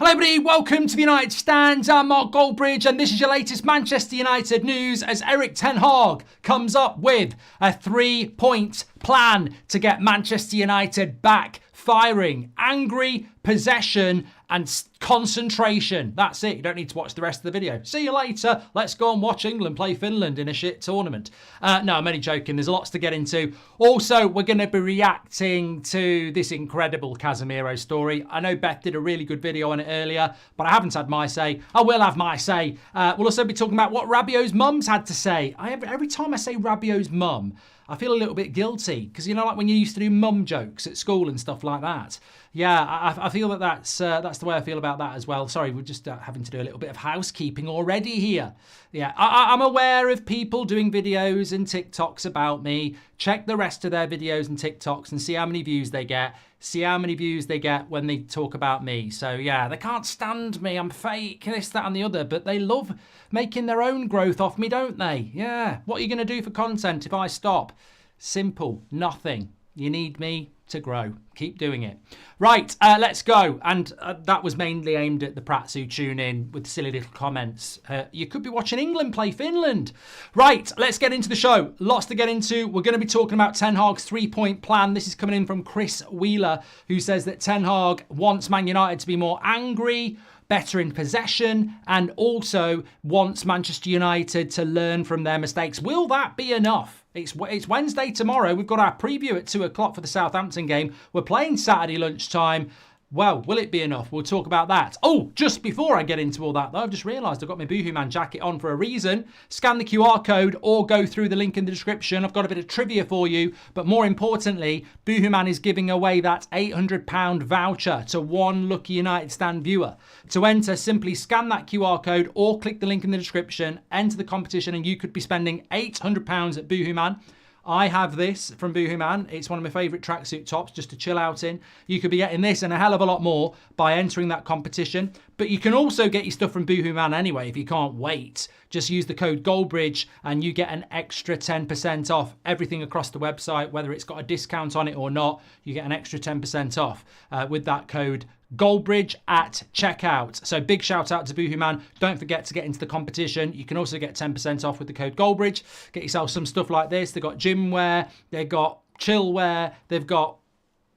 Hello everybody, welcome to the United Stand. I'm Mark Goldbridge and this is your latest Manchester United news as Erik ten Hag comes up with a 3-point plan to get Manchester United back firing. Angry, possession and concentration. That's it. You don't need to watch the rest of the video. See you later. Let's go and watch England play Finland in a shit tournament. No, I'm only joking. There's lots to get into. Also, we're going to be reacting to this incredible Casemiro story. I know Beth did a really good video on it earlier, but I haven't had my say. I will have my say. We'll also be talking about what Rabiot's mum's had to say. Every time I say Rabiot's mum, I feel a little bit guilty because, you know, like when you used to do mum jokes at school and stuff like that. Yeah, I feel that's the way I feel about that as well. Sorry, we're just having to do a little bit of housekeeping already here. Yeah, I'm aware of people doing videos and TikToks about me. Check the rest of their videos and TikToks and see how many views they get. See how many views they get when they talk about me. So yeah, they can't stand me. I'm fake, this, that and the other. But they love making their own growth off me, don't they? Yeah. What are you going to do for content if I stop? Simple. Nothing. You need me to grow. Keep doing it. Right, let's go. And that was mainly aimed at the Prats who tune in with silly little comments. You could be watching England play Finland. Right, let's get into the show. Lots to get into. We're going to be talking about Ten Hag's 3-point plan. This is coming in from Chris Wheeler, who says that Ten Hag wants Man United to be more angry, better in possession, and also wants Manchester United to learn from their mistakes. Will that be enough? It's Wednesday tomorrow. We've got our preview at 2 o'clock for the Southampton game. We're playing Saturday lunchtime. Well, will it be enough? We'll talk about that. Oh, just before I get into all that, though, I've just realised I've got my Boohoo Man jacket on for a reason. Scan the QR code or go through the link in the description. I've got a bit of trivia for you. But more importantly, Boohoo Man is giving away that £800 voucher to one lucky United Stand viewer. To enter, simply scan that QR code or click the link in the description, enter the competition, and you could be spending £800 at Boohoo Man. I have this from Boohoo Man. It's one of my favourite tracksuit tops just to chill out in. You could be getting this and a hell of a lot more by entering that competition. But you can also get your stuff from Boohoo Man anyway if you can't wait. Just use the code Goldbridge and you get an extra 10% off everything across the website, whether it's got a discount on it or not. You get an extra 10% off with that code Goldbridge at checkout. So big shout out to Boohoo Man. Don't forget to get into the competition. You can also get 10% off with the code Goldbridge. Get yourself some stuff like this. They've got gym wear, they've got chill wear, they've got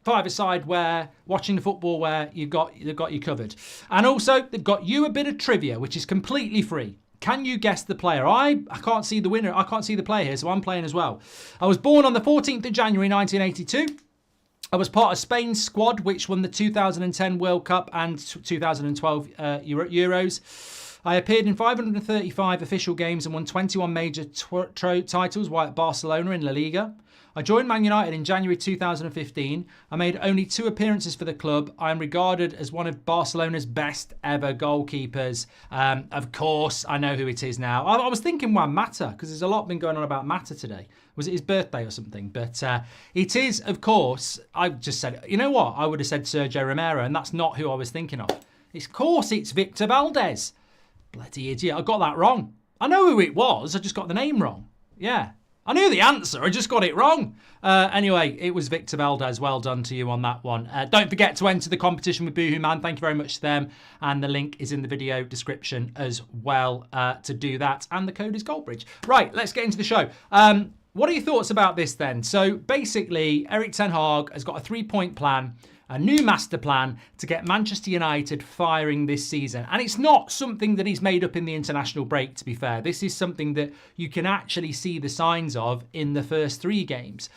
five-a-side wear, watching the football wear. They've got you covered. And also they've got you a bit of trivia, which is completely free. Can you guess the player? I can't see the winner. I can't see the player here, so I'm playing as well. I was born on the 14th of January 1982. I was part of Spain's squad, which won the 2010 World Cup and 2012 Euros. I appeared in 535 official games and won 21 major titles while at Barcelona in La Liga. I joined Man United in January 2015. I made only 2 appearances for the club. I am regarded as one of Barcelona's best ever goalkeepers. Of course, I know who it is now. I was thinking Juan Mata, because there's a lot been going on about Mata today. Was it his birthday or something? But it is, of course, I just said, you know what? I would have said Sergio Romero, and that's not who I was thinking of. Of course, it's Victor Valdez. Bloody idiot. I got that wrong. I know who it was. I just got the name wrong. Yeah. I knew the answer, I just got it wrong. Anyway, it was Victor Valdez. Well done to you on that one. Don't forget to enter the competition with Boohoo Man. Thank you very much to them. And the link is in the video description as well to do that. And the code is Goldbridge. Right, let's get into the show. What are your thoughts about this then? So basically, Erik ten Hag has got a 3-point plan, a new master plan to get Manchester United firing this season. And it's not something that he's made up in the international break, to be fair. This is something that you can actually see the signs of in the first 3 games.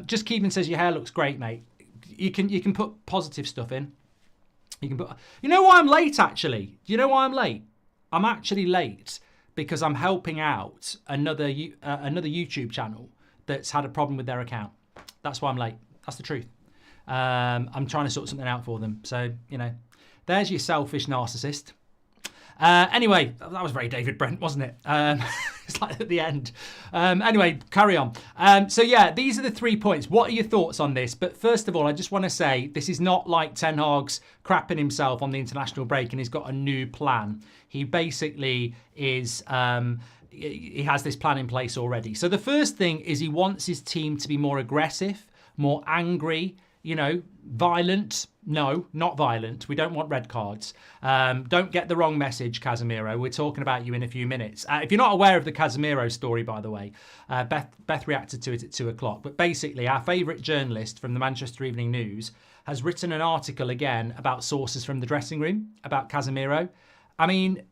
Just Keevan says, your hair looks great, mate. You can put positive stuff in. You can put. You know why I'm late, actually? Do you know why I'm late? I'm actually late because I'm helping out another YouTube channel that's had a problem with their account. That's why I'm late. That's the truth. I'm trying to sort something out for them. So, you know, there's your selfish narcissist. Anyway, that was very David Brent, wasn't it? It's like at the end. Anyway, carry on. So yeah, these are the 3 points. What are your thoughts on this? But first of all, I just want to say this is not like Ten Hag's crapping himself on the international break and he's got a new plan. He basically is... he has this plan in place already. So the first thing is he wants his team to be more aggressive, more angry, Violent? No, not violent. We don't want red cards. Don't get the wrong message, Casemiro. We're talking about you in a few minutes. If you're not aware of the Casemiro story, by the way, Beth reacted to it at 2 o'clock. But basically, our favourite journalist from the Manchester Evening News has written an article again about sources from the dressing room, about Casemiro. I mean,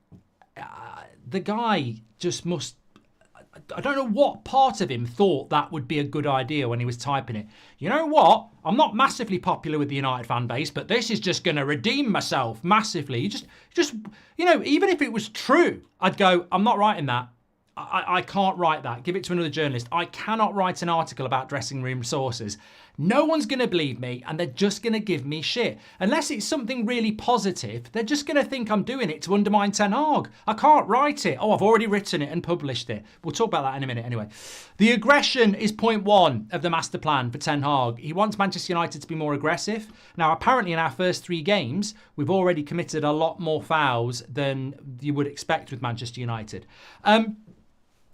the guy just must... I don't know what part of him thought that would be a good idea when he was typing it. You know what? I'm not massively popular with the United fan base, but this is just going to redeem myself massively. You just, even if it was true, I'd go, I'm not writing that. I can't write that. Give it to another journalist. I cannot write an article about dressing room sources. No one's going to believe me, and they're just going to give me shit. Unless it's something really positive, they're just going to think I'm doing it to undermine Ten Hag. I can't write it. Oh, I've already written it and published it. We'll talk about that in a minute anyway. The aggression is point 1 of the master plan for Ten Hag. He wants Manchester United to be more aggressive. Now, apparently in our first 3 games, we've already committed a lot more fouls than you would expect with Manchester United.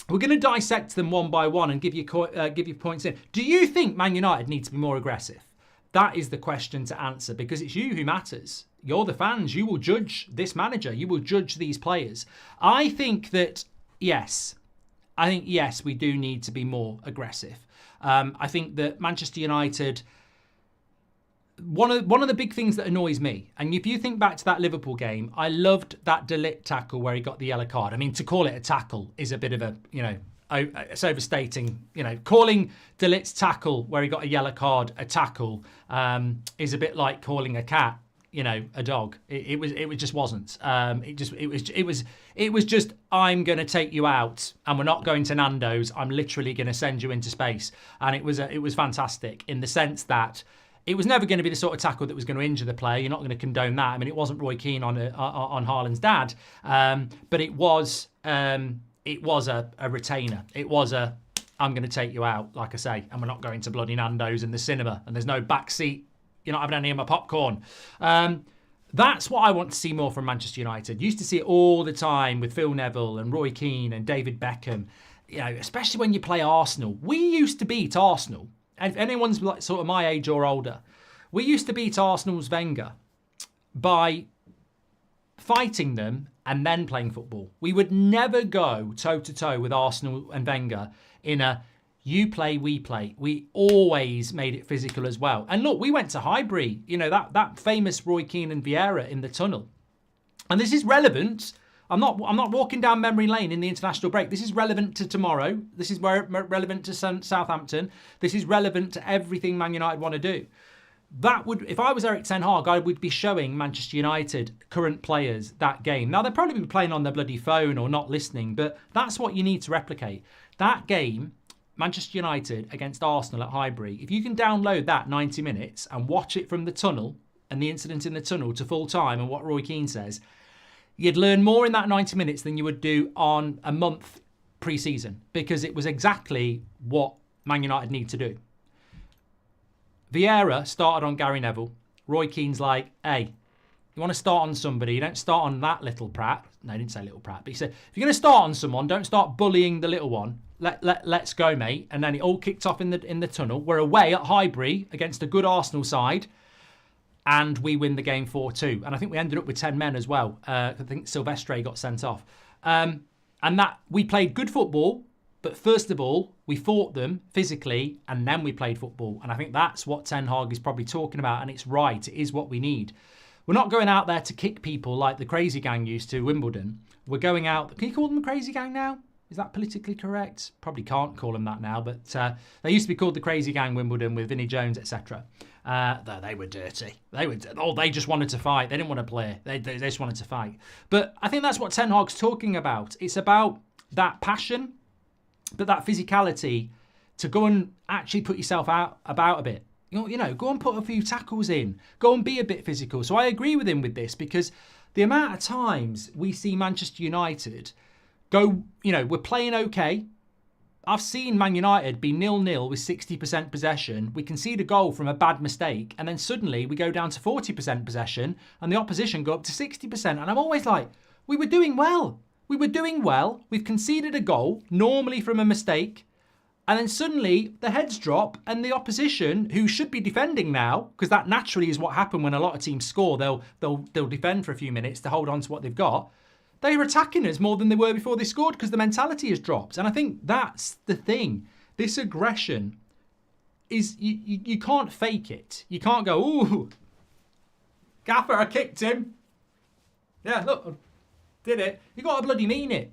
We're going to dissect them one by one and give you points in. Do you think Man United need to be more aggressive? That is the question to answer, because it's you who matters. You're the fans. You will judge this manager. You will judge these players. I think that, yes, we do need to be more aggressive. I think that Manchester United... One of the big things that annoys me, and if you think back to that Liverpool game, I loved that De Ligt tackle where he got the yellow card. I mean, to call it a tackle is a bit of a, it's overstating. Calling De Ligt's tackle where he got a yellow card a tackle is a bit like calling a cat, a dog. It just wasn't. It was just, I'm going to take you out, and we're not going to Nando's. I'm literally going to send you into space, and it was fantastic in the sense that it was never going to be the sort of tackle that was going to injure the player. You're not going to condone that. I mean, it wasn't Roy Keane on Haaland's dad, but it was a retainer. It was I'm going to take you out, like I say, and we're not going to bloody Nando's in the cinema, and there's no back seat. You're not having any of my popcorn. That's what I want to see more from Manchester United. Used to see it all the time with Phil Neville and Roy Keane and David Beckham. Especially when you play Arsenal. We used to beat Arsenal. If anyone's like sort of my age or older, we used to beat Arsenal's Wenger by fighting them and then playing football. We would never go toe-to-toe with Arsenal and Wenger in a you play, we play. We always made it physical as well. And look, we went to Highbury, that famous Roy Keane and Vieira in the tunnel. And this is relevant. I'm not walking down memory lane in the international break. This is relevant to tomorrow. This is relevant to Southampton. This is relevant to everything Man United want to do. If I was Erik Ten Hag, I would be showing Manchester United current players that game. Now, they'll probably be playing on their bloody phone or not listening, but that's what you need to replicate. That game, Manchester United against Arsenal at Highbury, if you can download that 90 minutes and watch it from the tunnel and the incident in the tunnel to full time and what Roy Keane says, you'd learn more in that 90 minutes than you would do on a month pre-season, because it was exactly what Man United need to do. Vieira started on Gary Neville. Roy Keane's like, hey, you want to start on somebody, you don't start on that little prat. No, he didn't say little prat, but he said, if you're going to start on someone, don't start bullying the little one. Let's go, mate. And then it all kicked off in the tunnel. We're away at Highbury against a good Arsenal side, and we win the game 4-2. And I think we ended up with 10 men as well. I think Silvestre got sent off. And that we played good football, but first of all, we fought them physically, and then we played football. And I think that's what Ten Hag is probably talking about, and it's right. It is what we need. We're not going out there to kick people like the Crazy Gang used to Wimbledon. We're going out... Can you call them the Crazy Gang now? Is that politically correct? Probably can't call them that now, but they used to be called the Crazy Gang Wimbledon with Vinnie Jones, etc. They were dirty. They just wanted to fight. They didn't want to play. They just wanted to fight. But I think that's what Ten Hag's talking about. It's about that passion, but that physicality to go and actually put yourself out about a bit. Go and put a few tackles in. Go and be a bit physical. So I agree with him with this, because the amount of times we see Manchester United go, we're playing okay. I've seen Man United be 0-0 with 60% possession. We concede a goal from a bad mistake, and then suddenly we go down to 40% possession, and the opposition go up to 60%. And I'm always like, we were doing well. We've conceded a goal, normally from a mistake, And then suddenly the heads drop and the opposition, who should be defending now, because that naturally is what happened when a lot of teams score, they'll defend for a few minutes to hold on to what they've got. They're attacking us more than they were before they scored because the mentality has dropped. And I think that's the thing. This aggression is, you can't fake it. You can't go, ooh, Gaffer, I kicked him. Yeah, look, I did it. You got to bloody mean it.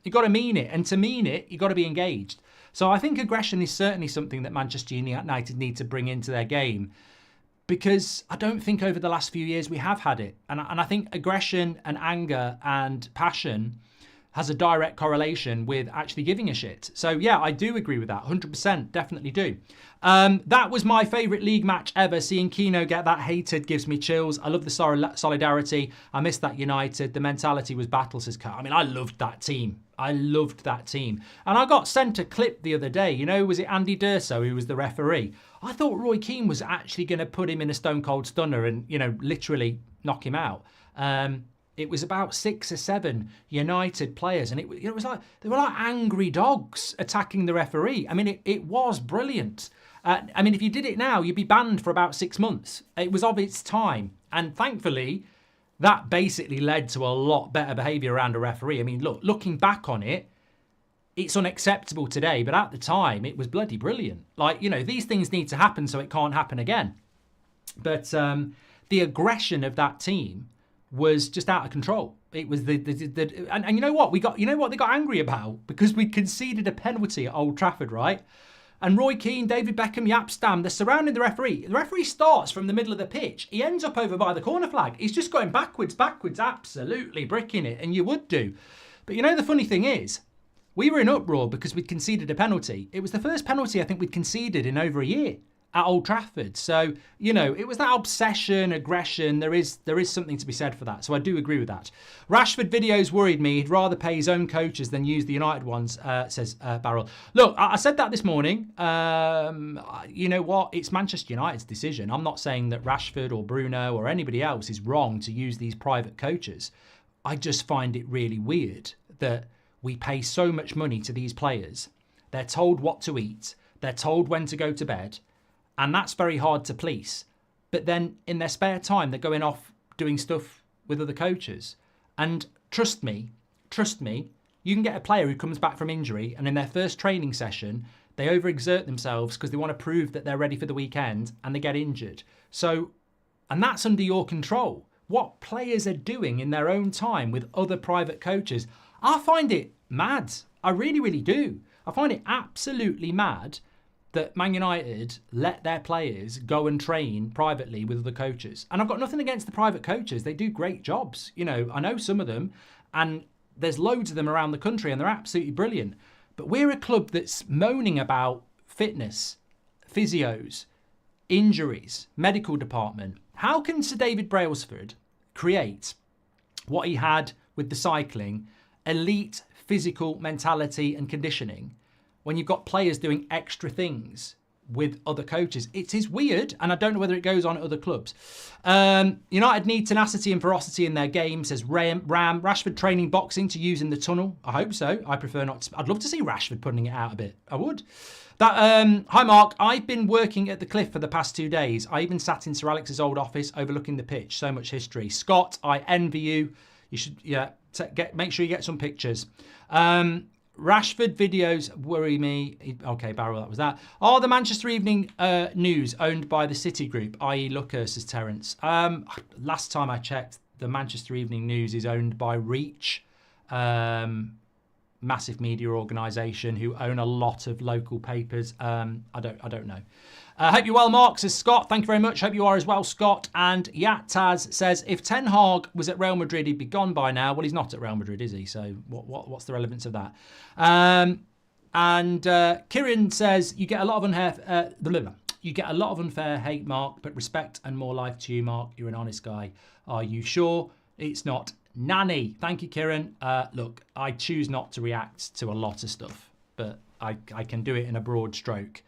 You got to mean it. And to mean it, you got to be engaged. So I think aggression is certainly something that Manchester United need to bring into their game, because I don't think over the last few years we have had it. And I think aggression and anger and passion has a direct correlation with actually giving a shit. So yeah, I do agree with that, 100%, definitely do. That was my favourite league match ever. Seeing Keno get that hated gives me chills. I love the solidarity. I miss that United. The mentality was battle, says Kat. I mean, I loved that team. I loved that team. And I got sent a clip the other day. You know, was it Andy D'Urso who was the referee? I thought Roy Keane was actually going to put him in a stone cold stunner and, you know, literally knock him out. It was about 6 or 7 United players, and it was like they were like angry dogs attacking the referee. I mean, it was brilliant. I mean, if you did it now, you'd be banned for about 6 months. It was of its time, and thankfully, that basically led to a lot better behaviour around a referee. I mean, looking back on it, it's unacceptable today, but at the time, it was bloody brilliant. Like, you know, these things need to happen so it can't happen again. But the aggression of that team was just out of control. It was and you know what they got angry about? Because we conceded a penalty at Old Trafford, right? And Roy Keane, David Beckham, Jaap Stam, they're surrounding the referee. The referee starts from the middle of the pitch. He ends up over by the corner flag. He's just going backwards, absolutely bricking it, and you would do. But you know, the funny thing is, we were in uproar because we'd conceded a penalty. It was the first penalty I think we'd conceded in over a year at Old Trafford. So, you know, it was that obsession, aggression. There is something to be said for that. So I do agree with that. Rashford videos worried me. He'd rather pay his own coaches than use the United ones, says Barrel. Look, I said that this morning. You know what? It's Manchester United's decision. I'm not saying that Rashford or Bruno or anybody else is wrong to use these private coaches. I just find it really weird that we pay so much money to these players. They're told what to eat. They're told when to go to bed. And that's very hard to police. But then in their spare time, they're going off doing stuff with other coaches. And trust me, you can get a player who comes back from injury and in their first training session, they overexert themselves because they want to prove that they're ready for the weekend and they get injured. So, and that's under your control. What players are doing in their own time with other private coaches, I find it mad. I really, really do. I find it absolutely mad that Man United let their players go and train privately with other coaches. And I've got nothing against the private coaches. They do great jobs. You know, I know some of them, and there's loads of them around the country, and they're absolutely brilliant. But we're a club that's moaning about fitness, physios, injuries, medical department. How can Sir David Brailsford create what he had with the cycling, elite physical mentality and conditioning, when you've got players doing extra things with other coaches? It is weird, and I don't know whether it goes on at other clubs. United need tenacity and ferocity in their game, says Ram. Rashford training boxing to use in the tunnel. I hope so. I prefer not to. I'd love to see Rashford putting it out a bit. I would. Hi, Mark. I've been working at the Cliff for the past 2 days. I even sat in Sir Alex's old office overlooking the pitch. So much history. Scott, I envy you. You should, make sure you get some pictures. Rashford videos worry me. Okay, Barrel, that was that. Are the Manchester Evening News owned by the City Group, i.e. Looker, says Terence? Last time I checked, the Manchester Evening News is owned by Reach, massive media organisation who own a lot of local papers. I don't know. Hope you're well, Mark, says Scott. Thank you very much. Hope you are as well, Scott. And Taz says, if Ten Hag was at Real Madrid, he'd be gone by now. Well, he's not at Real Madrid, is he? So what's the relevance of that? Kieran says, you get a lot of unfair hate, Mark, but respect and more life to you, Mark. You're an honest guy. Are you sure it's not Nanny? Thank you, Kieran. Look, I choose not to react to a lot of stuff, but I can do it in a broad stroke.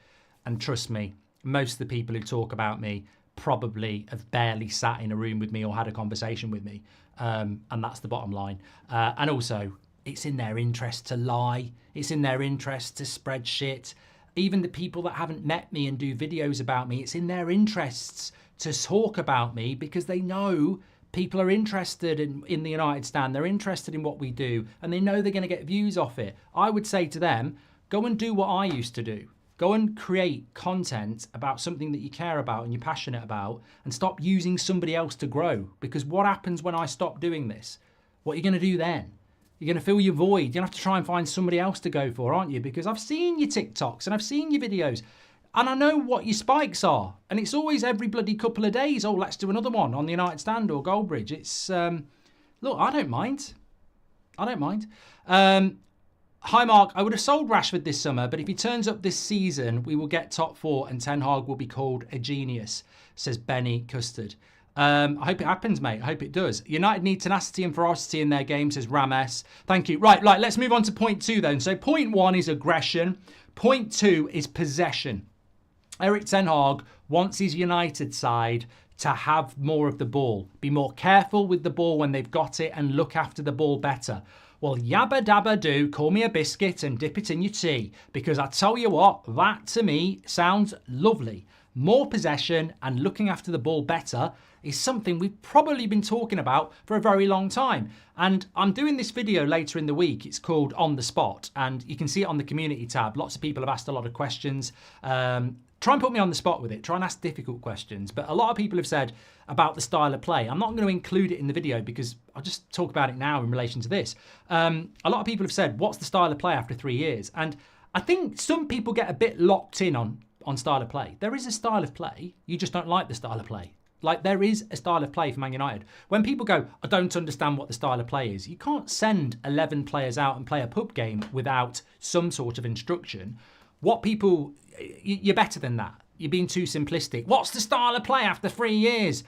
And trust me, most of the people who talk about me probably have barely sat in a room with me or had a conversation with me. And that's the bottom line. And also, it's in their interest to lie. It's in their interest to spread shit. even the people that haven't met me and do videos about me, it's in their interests to talk about me because they know people are interested in the United Stand. They're interested in what we do and they know they're going to get views off it. I would say to them, go and do what I used to do. Go and create content about something that you care about and you're passionate about and stop using somebody else to grow. Because what happens when I stop doing this? What are you going to do then? You're going to fill your void. You're going to have to try and find somebody else to go for, aren't you? Because I've seen your TikToks and I've seen your videos and I know what your spikes are. And it's always every bloody couple of days, oh, let's do another one on the United Stand or Goldbridge. It's, look, I don't mind. I don't mind. Hi, Mark. I would have sold Rashford this summer, but if he turns up this season, we will get top 4 and Ten Hag will be called a genius, says Benny Custard. I hope it happens, mate. I hope it does. United need tenacity and ferocity in their game, says Rames. Thank you. Right, let's move on to point 2 then. So point 1 is aggression. Point 2 is possession. Erik Ten Hag wants his United side to have more of the ball, be more careful with the ball when they've got it and look after the ball better. Well, yabba dabba do, call me a biscuit and dip it in your tea, because I tell you what, that to me sounds lovely. More possession and looking after the ball better is something we've probably been talking about for a very long time. And I'm doing this video later in the week. It's called On the Spot, and you can see it on the community tab. Lots of people have asked a lot of questions. Try and put me on the spot with it. Try and ask difficult questions. But a lot of people have said about the style of play. I'm not going to include it in the video because I'll just talk about it now in relation to this. A lot of people have said, what's the style of play after 3 years? And I think some people get a bit locked in on style of play. There is a style of play. You just don't like the style of play. Like, there is a style of play for Man United. When people go, I don't understand what the style of play is, you can't send 11 players out and play a pub game without some sort of instruction. What people, you're better than that. You're being too simplistic. What's the style of play after 3 years?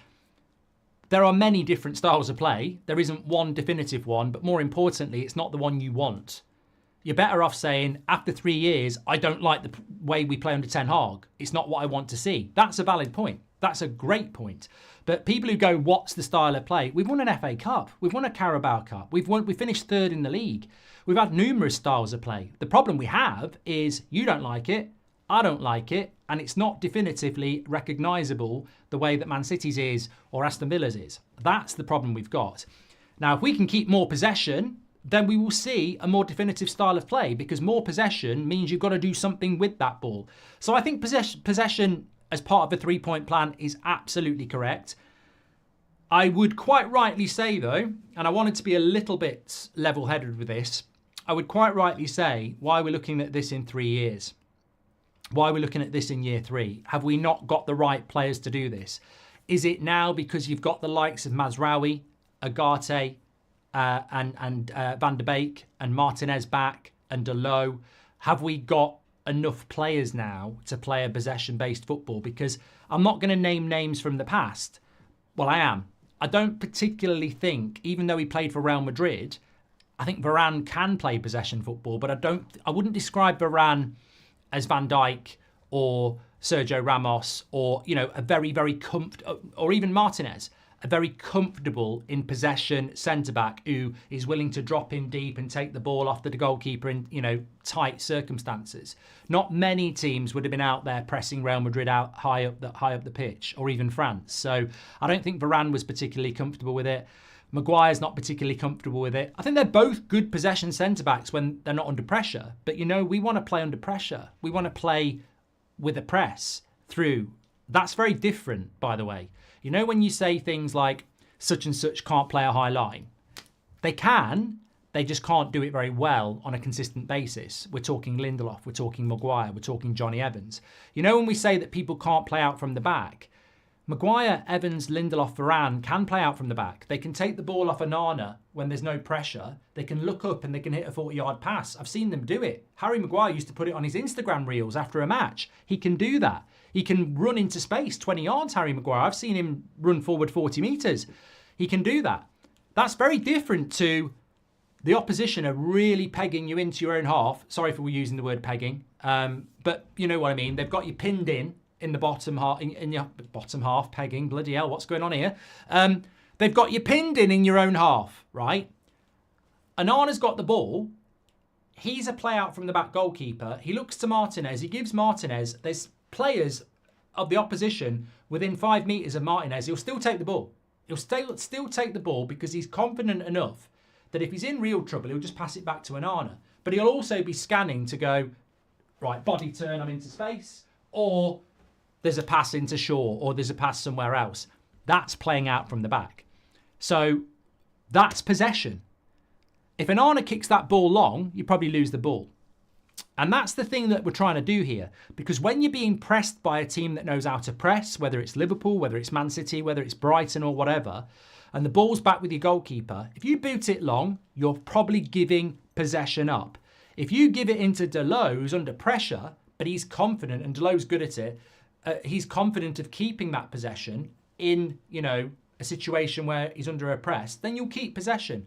There are many different styles of play. There isn't one definitive one, but more importantly, it's not the one you want. You're better off saying, after 3 years, I don't like the way we play under Ten Hag. It's not what I want to see. That's a valid point. That's a great point. But people who go, what's the style of play? We've won an FA Cup. We've won a Carabao Cup. We finished 3rd in the league. We've had numerous styles of play. The problem we have is you don't like it, I don't like it, and it's not definitively recognisable the way that Man City's is or Aston Villa's is. That's the problem we've got. Now, if we can keep more possession, then we will see a more definitive style of play, because more possession means you've got to do something with that ball. So I think possession as part of a 3-point plan is absolutely correct. I would quite rightly say, though, and I wanted to be a little bit level-headed with this, I would quite rightly say why we're looking at this in 3 years. Why we're looking at this in year 3. Have we not got the right players to do this? Is it now because you've got the likes of Mazraoui, Agate, and Van der Beek and Martinez back and Dalot? Have we got enough players now to play a possession-based football? Because I'm not going to name names from the past. Well, I am. I don't particularly think, even though he played for Real Madrid, I think Varane can play possession football, but I wouldn't describe Varane as Van Dijk or Sergio Ramos or, you know, a very, very or even Martinez, a very comfortable in possession centre-back who is willing to drop in deep and take the ball off the goalkeeper in, you know, tight circumstances. Not many teams would have been out there pressing Real Madrid out high up the pitch, or even France. So I don't think Varane was particularly comfortable with it. Maguire's not particularly comfortable with it. I think they're both good possession centre-backs when they're not under pressure. But, you know, we want to play under pressure. We want to play with a press through. That's very different, by the way. You know, when you say things like such and such can't play a high line, they can, they just can't do it very well on a consistent basis. We're talking Lindelof, we're talking Maguire, we're talking Johnny Evans. You know, when we say that people can't play out from the back, Maguire, Evans, Lindelof, Varane can play out from the back. They can take the ball off Onana when there's no pressure. They can look up and they can hit a 40-yard pass. I've seen them do it. Harry Maguire used to put it on his Instagram reels after a match. He can do that. He can run into space 20 yards, Harry Maguire. I've seen him run forward 40 metres. He can do that. That's very different to the opposition are really pegging you into your own half. Sorry for using the word pegging, but you know what I mean. They've got you pinned in the bottom half, in your bottom half, pegging. Bloody hell, what's going on here? They've got you pinned in your own half, right? Onana's got the ball. he's a play out from the back goalkeeper. He looks to Martinez. He gives Martinez. There's players of the opposition within 5 metres of Martinez. He'll still take the ball. He'll still take the ball because he's confident enough that if he's in real trouble, he'll just pass it back to Onana. But he'll also be scanning to go, right, body turn, I'm into space, or there's a pass into Shaw, or there's a pass somewhere else. That's playing out from the back. So that's possession. If Onana kicks that ball long, you probably lose the ball. And that's the thing that we're trying to do here. Because when you're being pressed by a team that knows how to press, whether it's Liverpool, whether it's Man City, whether it's Brighton or whatever, and the ball's back with your goalkeeper, if you boot it long, you're probably giving possession up. If you give it into Delot, who's under pressure, but he's confident, and Delot's good at it, he's confident of keeping that possession in, a situation where he's under a press, then you'll keep possession.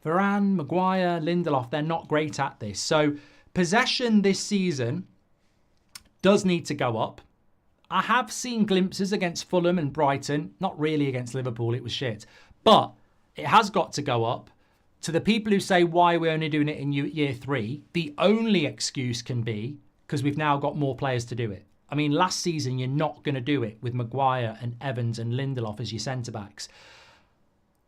Varane, Maguire, Lindelof, they're not great at this. So possession this season does need to go up. I have seen glimpses against Fulham and Brighton, not really against Liverpool, it was shit. But it has got to go up. To the people who say why we're only doing it in year 3, the only excuse can be because we've now got more players to do it. I mean, last season, you're not going to do it with Maguire and Evans and Lindelof as your centre-backs.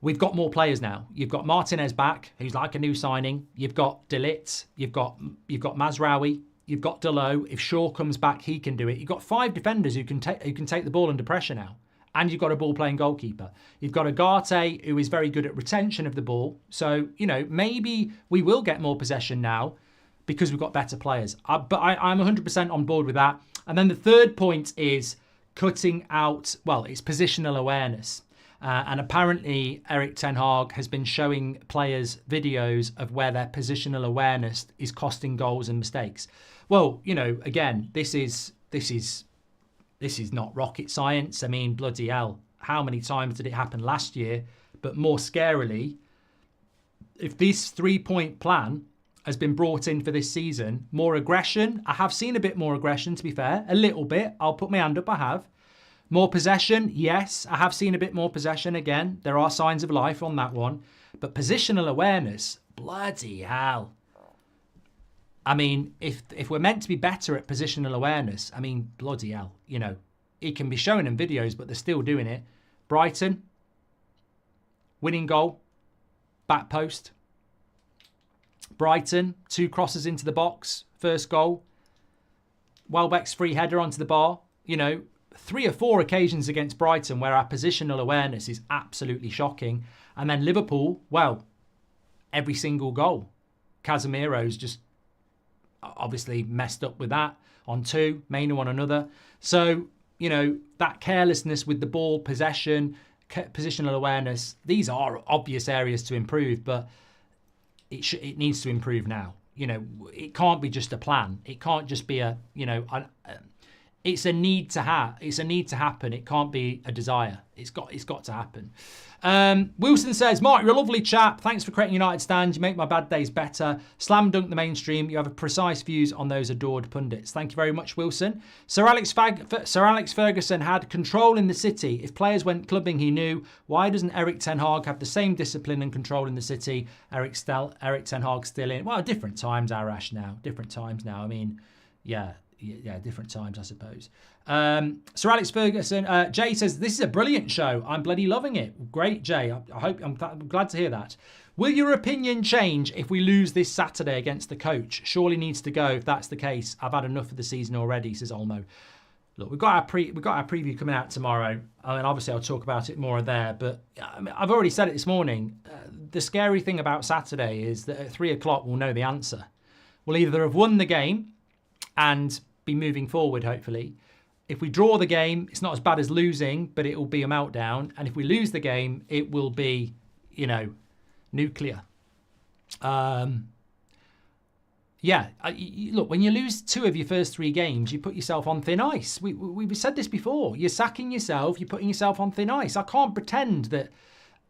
We've got more players now. You've got Martinez back, who's like a new signing. You've got De Ligt. You've got Mazraoui. You've got Delot. If Shaw comes back, he can do it. You've got 5 defenders who can take the ball under pressure now. And you've got a ball-playing goalkeeper. You've got Agate, who is very good at retention of the ball. So, maybe we will get more possession now because we've got better players. But I'm 100% on board with that. And then the third point is cutting out, it's positional awareness. And apparently Erik Ten Hag has been showing players videos of where their positional awareness is costing goals and mistakes. Well, again, this is not rocket science. I mean, bloody hell, how many times did it happen last year? But more scarily, if this 3-point plan has been brought in for this season, more aggression. I have seen a bit more aggression, to be fair. A little bit. I'll put my hand up, I have. More possession, yes. I have seen a bit more possession again. There are signs of life on that one. But positional awareness, bloody hell. I mean, if we're meant to be better at positional awareness, I mean, bloody hell. It can be shown in videos, but they're still doing it. Brighton, winning goal, back post. Brighton, 2 crosses into the box, first goal. Welbeck's free header onto the bar. 3 or 4 occasions against Brighton where our positional awareness is absolutely shocking. And then Liverpool, every single goal. Casemiro's just obviously messed up with that on 2, Maino on another. So, that carelessness with the ball, possession, positional awareness, these are obvious areas to improve, but it needs to improve now. It can't be just a plan. It can't just be it's a need to have. It's a need to happen. It can't be a desire. It's got to happen. Wilson says, Mark, you're a lovely chap. Thanks for creating United Stands. You make my bad days better. Slam dunk the mainstream. You have precise views on those adored pundits. Thank you very much, Wilson. Sir Alex Ferguson had control in the city. If players went clubbing, he knew. Why doesn't Erik Ten Hag have the same discipline and control in the city? Erik Ten Hag still in. Well, different times, Arash, now. Different times now. I mean, yeah, different times, I suppose. Sir Alex Ferguson, Jay says, this is a brilliant show. I'm bloody loving it. Great, Jay. I'm glad to hear that. Will your opinion change if we lose this Saturday against the coach? Surely needs to go if that's the case. I've had enough of the season already, says Olmo. Look, we've got our preview coming out tomorrow. I mean, obviously I'll talk about it more there, but I've already said it this morning. The scary thing about Saturday is that at 3 o'clock we'll know the answer. We'll either have won the game and be moving forward, hopefully. If we draw the game, it's not as bad as losing, but it will be a meltdown. And if we lose the game, it will be, nuclear. Look, when you lose 2 of your first 3 games, you put yourself on thin ice. We've said this before. You're sacking yourself. You're putting yourself on thin ice. I can't pretend that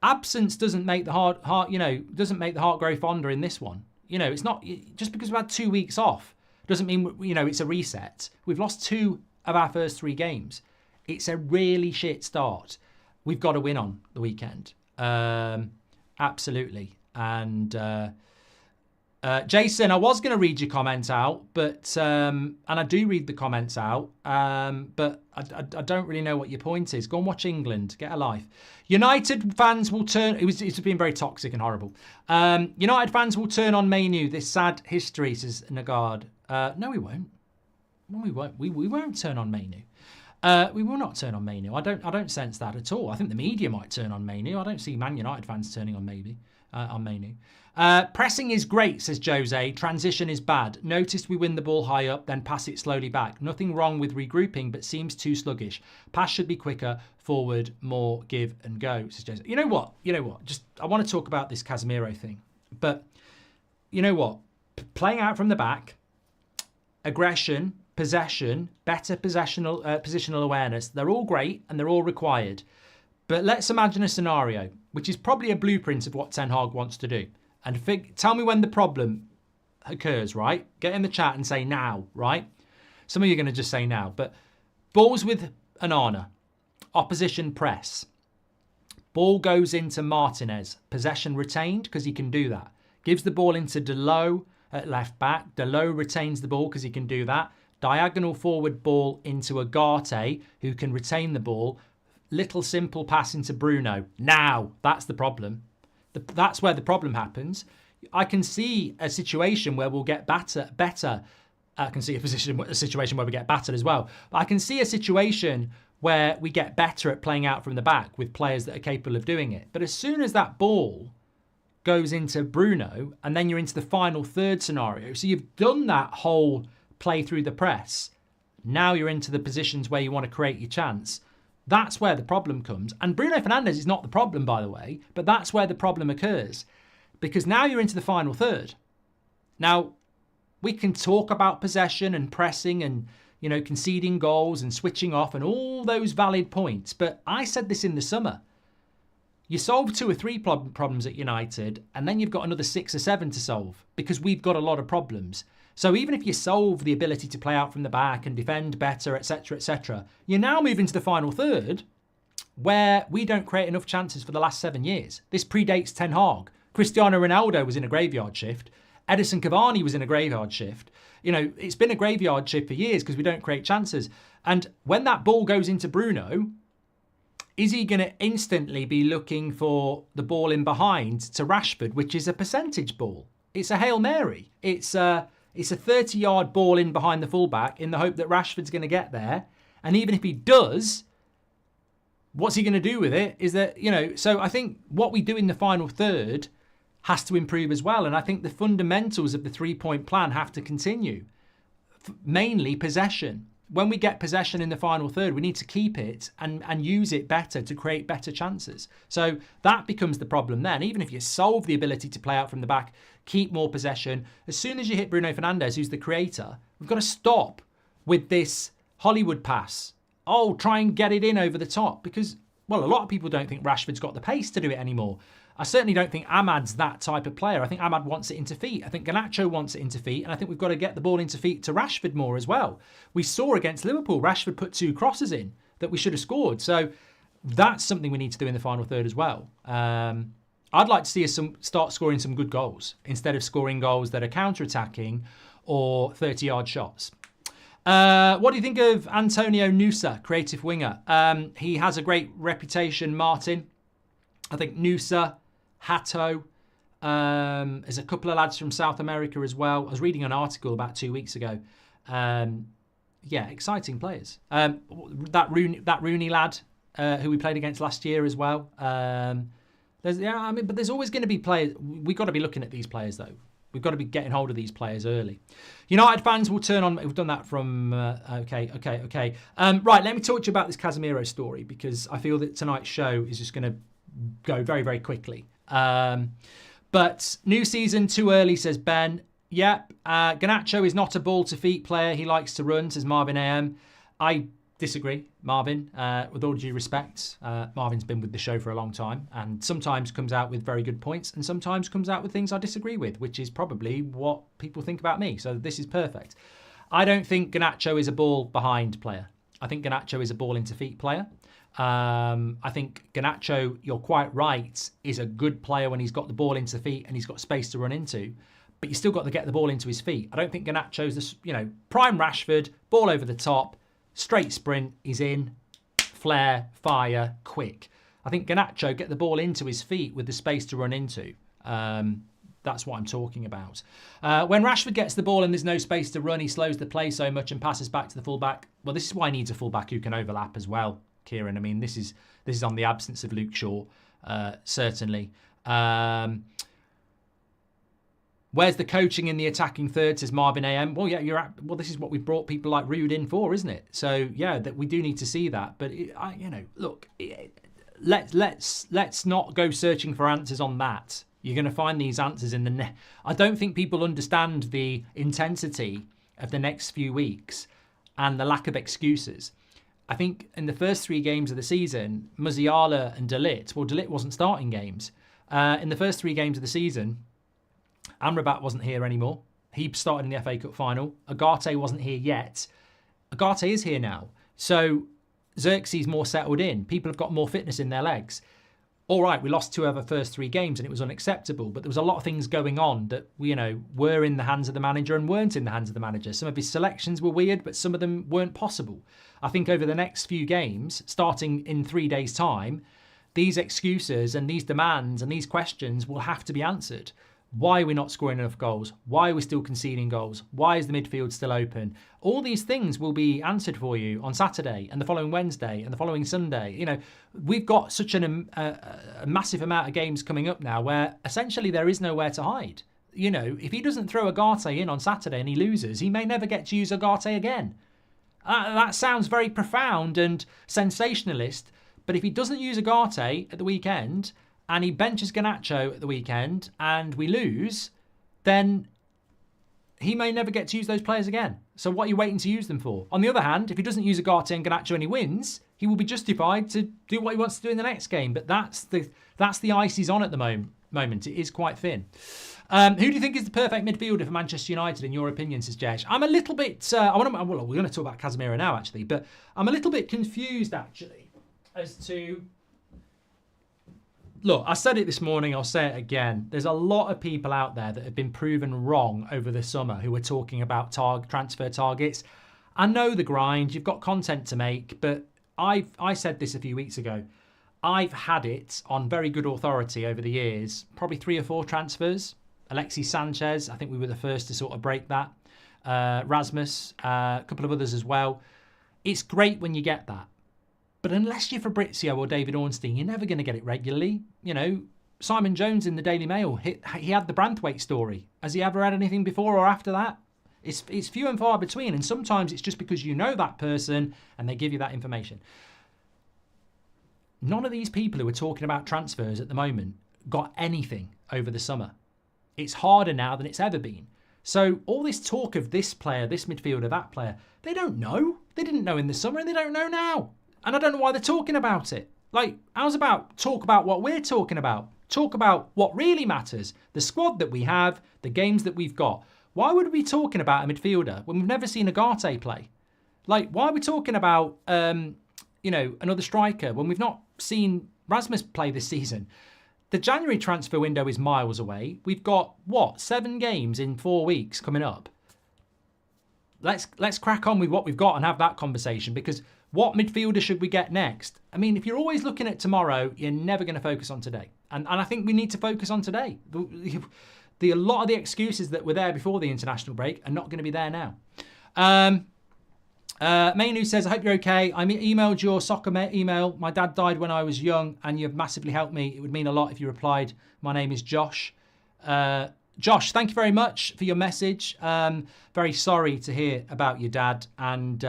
absence doesn't make the heart grow fonder in this one. It's not just because we've had 2 weeks off doesn't mean it's a reset. We've lost 2 of our first 3 games. It's a really shit start. We've got to win on the weekend. Absolutely. And Jason, I was going to read your comment out, but and I do read the comments out, but I don't really know what your point is. Go and watch England. Get a life. United fans will turn... It's been very toxic and horrible. United fans will turn on Manu. This sad history, says Nagard. No, we won't. No, we won't. We won't turn on Manu. We will not turn on Manu. I don't sense that at all. I think the media might turn on Manu. I don't see Man United fans turning on Manu. Pressing is great, says Jose. Transition is bad. Noticed we win the ball high up, then pass it slowly back. Nothing wrong with regrouping, but seems too sluggish. Pass should be quicker, forward, more give and go, says Jose. You know what? Just I want to talk about this Casemiro thing. But you know what? Playing out from the back, aggression, possession, better positional awareness, they're all great and they're all required. But let's imagine a scenario, which is probably a blueprint of what Ten Hag wants to do. And tell me when the problem occurs, right? Get in the chat and say now, right? Some of you are going to just say now. But balls with Onana, opposition press. Ball goes into Martinez. Possession retained because he can do that. Gives the ball into Dalot at left back. Dalot retains the ball because he can do that. Diagonal forward ball into Agate, who can retain the ball. Little simple pass into Bruno. Now, that's the problem. That's where the problem happens. I can see a situation where we'll get better. I can see a situation where we get battered as well. But I can see a situation where we get better at playing out from the back with players that are capable of doing it. But as soon as that ball goes into Bruno, and then you're into the final third scenario. So you've done that whole play through the press. Now you're into the positions where you want to create your chance. That's where the problem comes. And Bruno Fernandes is not the problem, by the way, but that's where the problem occurs. Because now you're into the final third. Now, we can talk about possession and pressing and, conceding goals and switching off and all those valid points. But I said this in the summer. You solve 2 or 3 problems at United, and then you've got another 6 or 7 to solve because we've got a lot of problems. So even if you solve the ability to play out from the back and defend better, etc., you're now moving to the final third where we don't create enough chances for the last 7 years. This predates Ten Hag. Cristiano Ronaldo was in a graveyard shift. Edison Cavani was in a graveyard shift. It's been a graveyard shift for years because we don't create chances. And when that ball goes into Bruno, is he going to instantly be looking for the ball in behind to Rashford, which is a percentage ball? It's a Hail Mary. It's a 30-yard ball in behind the fullback in the hope that Rashford's going to get there. And even if he does, what's he going to do with it? Is that, so I think what we do in the final third has to improve as well. And I think the fundamentals of the 3-point plan have to continue. Mainly possession. When we get possession in the final third, we need to keep it and use it better to create better chances. So that becomes the problem then. Even if you solve the ability to play out from the back, keep more possession. As soon as you hit Bruno Fernandes, who's the creator, we've got to stop with this Hollywood pass. Oh, try and get it in over the top. Because, well, a lot of people don't think Rashford's got the pace to do it anymore. I certainly don't think Ahmad's that type of player. I think Ahmad wants it into feet. I think Garnacho wants it into feet. And I think we've got to get the ball into feet to Rashford more as well. We saw against Liverpool, Rashford put 2 crosses in that we should have scored. So that's something we need to do in the final third as well. I'd like to see us start scoring some good goals instead of scoring goals that are counter-attacking or 30-yard shots. What do you think of Antonio Nusa, creative winger? He has a great reputation, Martin. I think Nusa, Hato, there's a couple of lads from South America as well. I was reading an article about 2 weeks ago. Exciting players. That Rooney lad who we played against last year as well. But there's always going to be players. We've got to be looking at these players though. We've got to be getting hold of these players early. United fans will turn on... We've done that from... Okay. Right, let me talk to you about this Casemiro story because I feel that tonight's show is just going to go very, very quickly. But new season too early, says Ben. Yep, Garnacho is not a ball-to-feet player. He likes to run, says Marvin AM. I disagree, Marvin. With all due respect, Marvin's been with the show for a long time and sometimes comes out with very good points and sometimes comes out with things I disagree with, which is probably what people think about me. So this is perfect. I don't think Garnacho is a ball-behind player. I think Garnacho is a ball-into-feet player. I think Garnacho, you're quite right, is a good player when he's got the ball into feet and he's got space to run into. but you still got to get the ball into his feet. I don't think Garnacho's, prime Rashford, ball over the top, straight sprint, he's in, flair, fire, quick. I think Garnacho, get the ball into his feet with the space to run into. That's what I'm talking about. When Rashford gets the ball and there's no space to run, he slows the play so much and passes back to the fullback. Well, this is why he needs a fullback who can overlap as well, Kieran. I mean, this is on the absence of Luke Shaw, certainly. Where's the coaching in the attacking third, says Marvin AM. Well, yeah, this is what we've brought people like Rude in for, isn't it? So, yeah, that we do need to see that. But, look, let's not go searching for answers on that. You're going to find these answers in the I don't think people understand the intensity of the next few weeks and the lack of excuses. I think in the first 3 games of the season, Musiala and De Ligt wasn't starting games. In the first 3 games of the season, Amrabat wasn't here anymore. He started in the FA Cup final. Agate wasn't here yet. Agate is here now. So Xerxes more settled in. People have got more fitness in their legs. All right, we lost 2 of our first 3 games and it was unacceptable, but there was a lot of things going on that, were in the hands of the manager and weren't in the hands of the manager. Some of his selections were weird, but some of them weren't possible. I think over the next few games, starting in 3 days' time, these excuses and these demands and these questions will have to be answered. Why are we not scoring enough goals? Why are we still conceding goals? Why is the midfield still open? All these things will be answered for you on Saturday and the following Wednesday and the following Sunday. We've got such a massive amount of games coming up now where essentially there is nowhere to hide. If he doesn't throw Agate in on Saturday and he loses, he may never get to use Agate again. That sounds very profound and sensationalist, but if he doesn't use Agate at the weekend and he benches Garnacho at the weekend and we lose, then he may never get to use those players again. So what are you waiting to use them for? On the other hand, if he doesn't use Agate and Garnacho and he wins, he will be justified to do what he wants to do in the next game. But that's the ice he's on at the moment. It is quite thin. Who do you think is the perfect midfielder for Manchester United, in your opinion, says Jesh? I'm a little bit... we're going to talk about Casemiro now, actually, but I'm a little bit confused, actually, as to... Look, I said it this morning, I'll say it again. There's a lot of people out there that have been proven wrong over the summer who are talking about transfer targets. I know the grind, you've got content to make, but I said this a few weeks ago. I've had it on very good authority over the years, probably 3 or 4 transfers. Alexis Sanchez, I think we were the first to sort of break that. Rasmus, a couple of others as well. It's great when you get that. But unless you're Fabrizio or David Ornstein, you're never going to get it regularly. Simon Jones in the Daily Mail, he had the Branthwaite story. Has he ever had anything before or after that? It's few and far between, and sometimes it's just because you know that person and they give you that information. None of these people who are talking about transfers at the moment got anything over the summer. It's harder now than it's ever been. So all this talk of this player, this midfielder, that player, they don't know. They didn't know in the summer and they don't know now. And I don't know why they're talking about it. How's about talk about what we're talking about? Talk about what really matters. The squad that we have, the games that we've got. Why would we be talking about a midfielder when we've never seen Agate play? Why are we talking about, another striker when we've not seen Rasmus play this season? The January transfer window is miles away. We've got, 7 games in 4 weeks coming up. Let's crack on with what we've got and have that conversation, because what midfielder should we get next? I mean, if you're always looking at tomorrow, you're never going to focus on today. And I think we need to focus on today. A lot of the excuses that were there before the international break are not going to be there now. Mainu says, I hope you're okay. I emailed your soccer email. My dad died when I was young and you've massively helped me. It would mean a lot if you replied. My name is Josh. Josh, thank you very much for your message. Very sorry to hear about your dad. And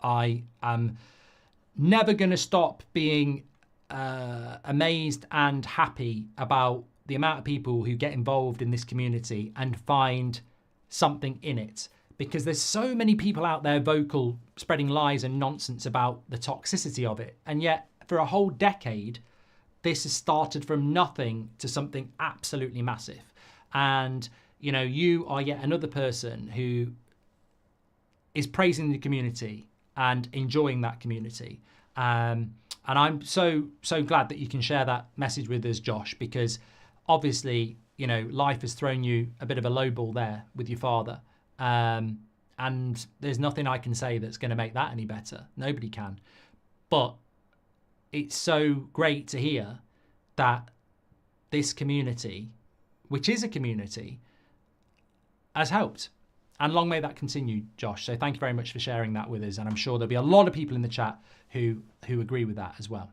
I am never going to stop being amazed and happy about the amount of people who get involved in this community and find something in it. Because there's so many people out there vocal, spreading lies and nonsense about the toxicity of it. And yet, for a whole decade, this has started from nothing to something absolutely massive. And, you are yet another person who is praising the community and enjoying that community. And I'm so glad that you can share that message with us, Josh, because obviously, you know, life has thrown you a bit of a low ball there with your father. And there's nothing I can say that's going to make that any better. Nobody can. But it's so great to hear that this community, which is a community, has helped. And long may that continue, Josh. So thank you very much for sharing that with us. And I'm sure there'll be a lot of people in the chat who agree with that as well.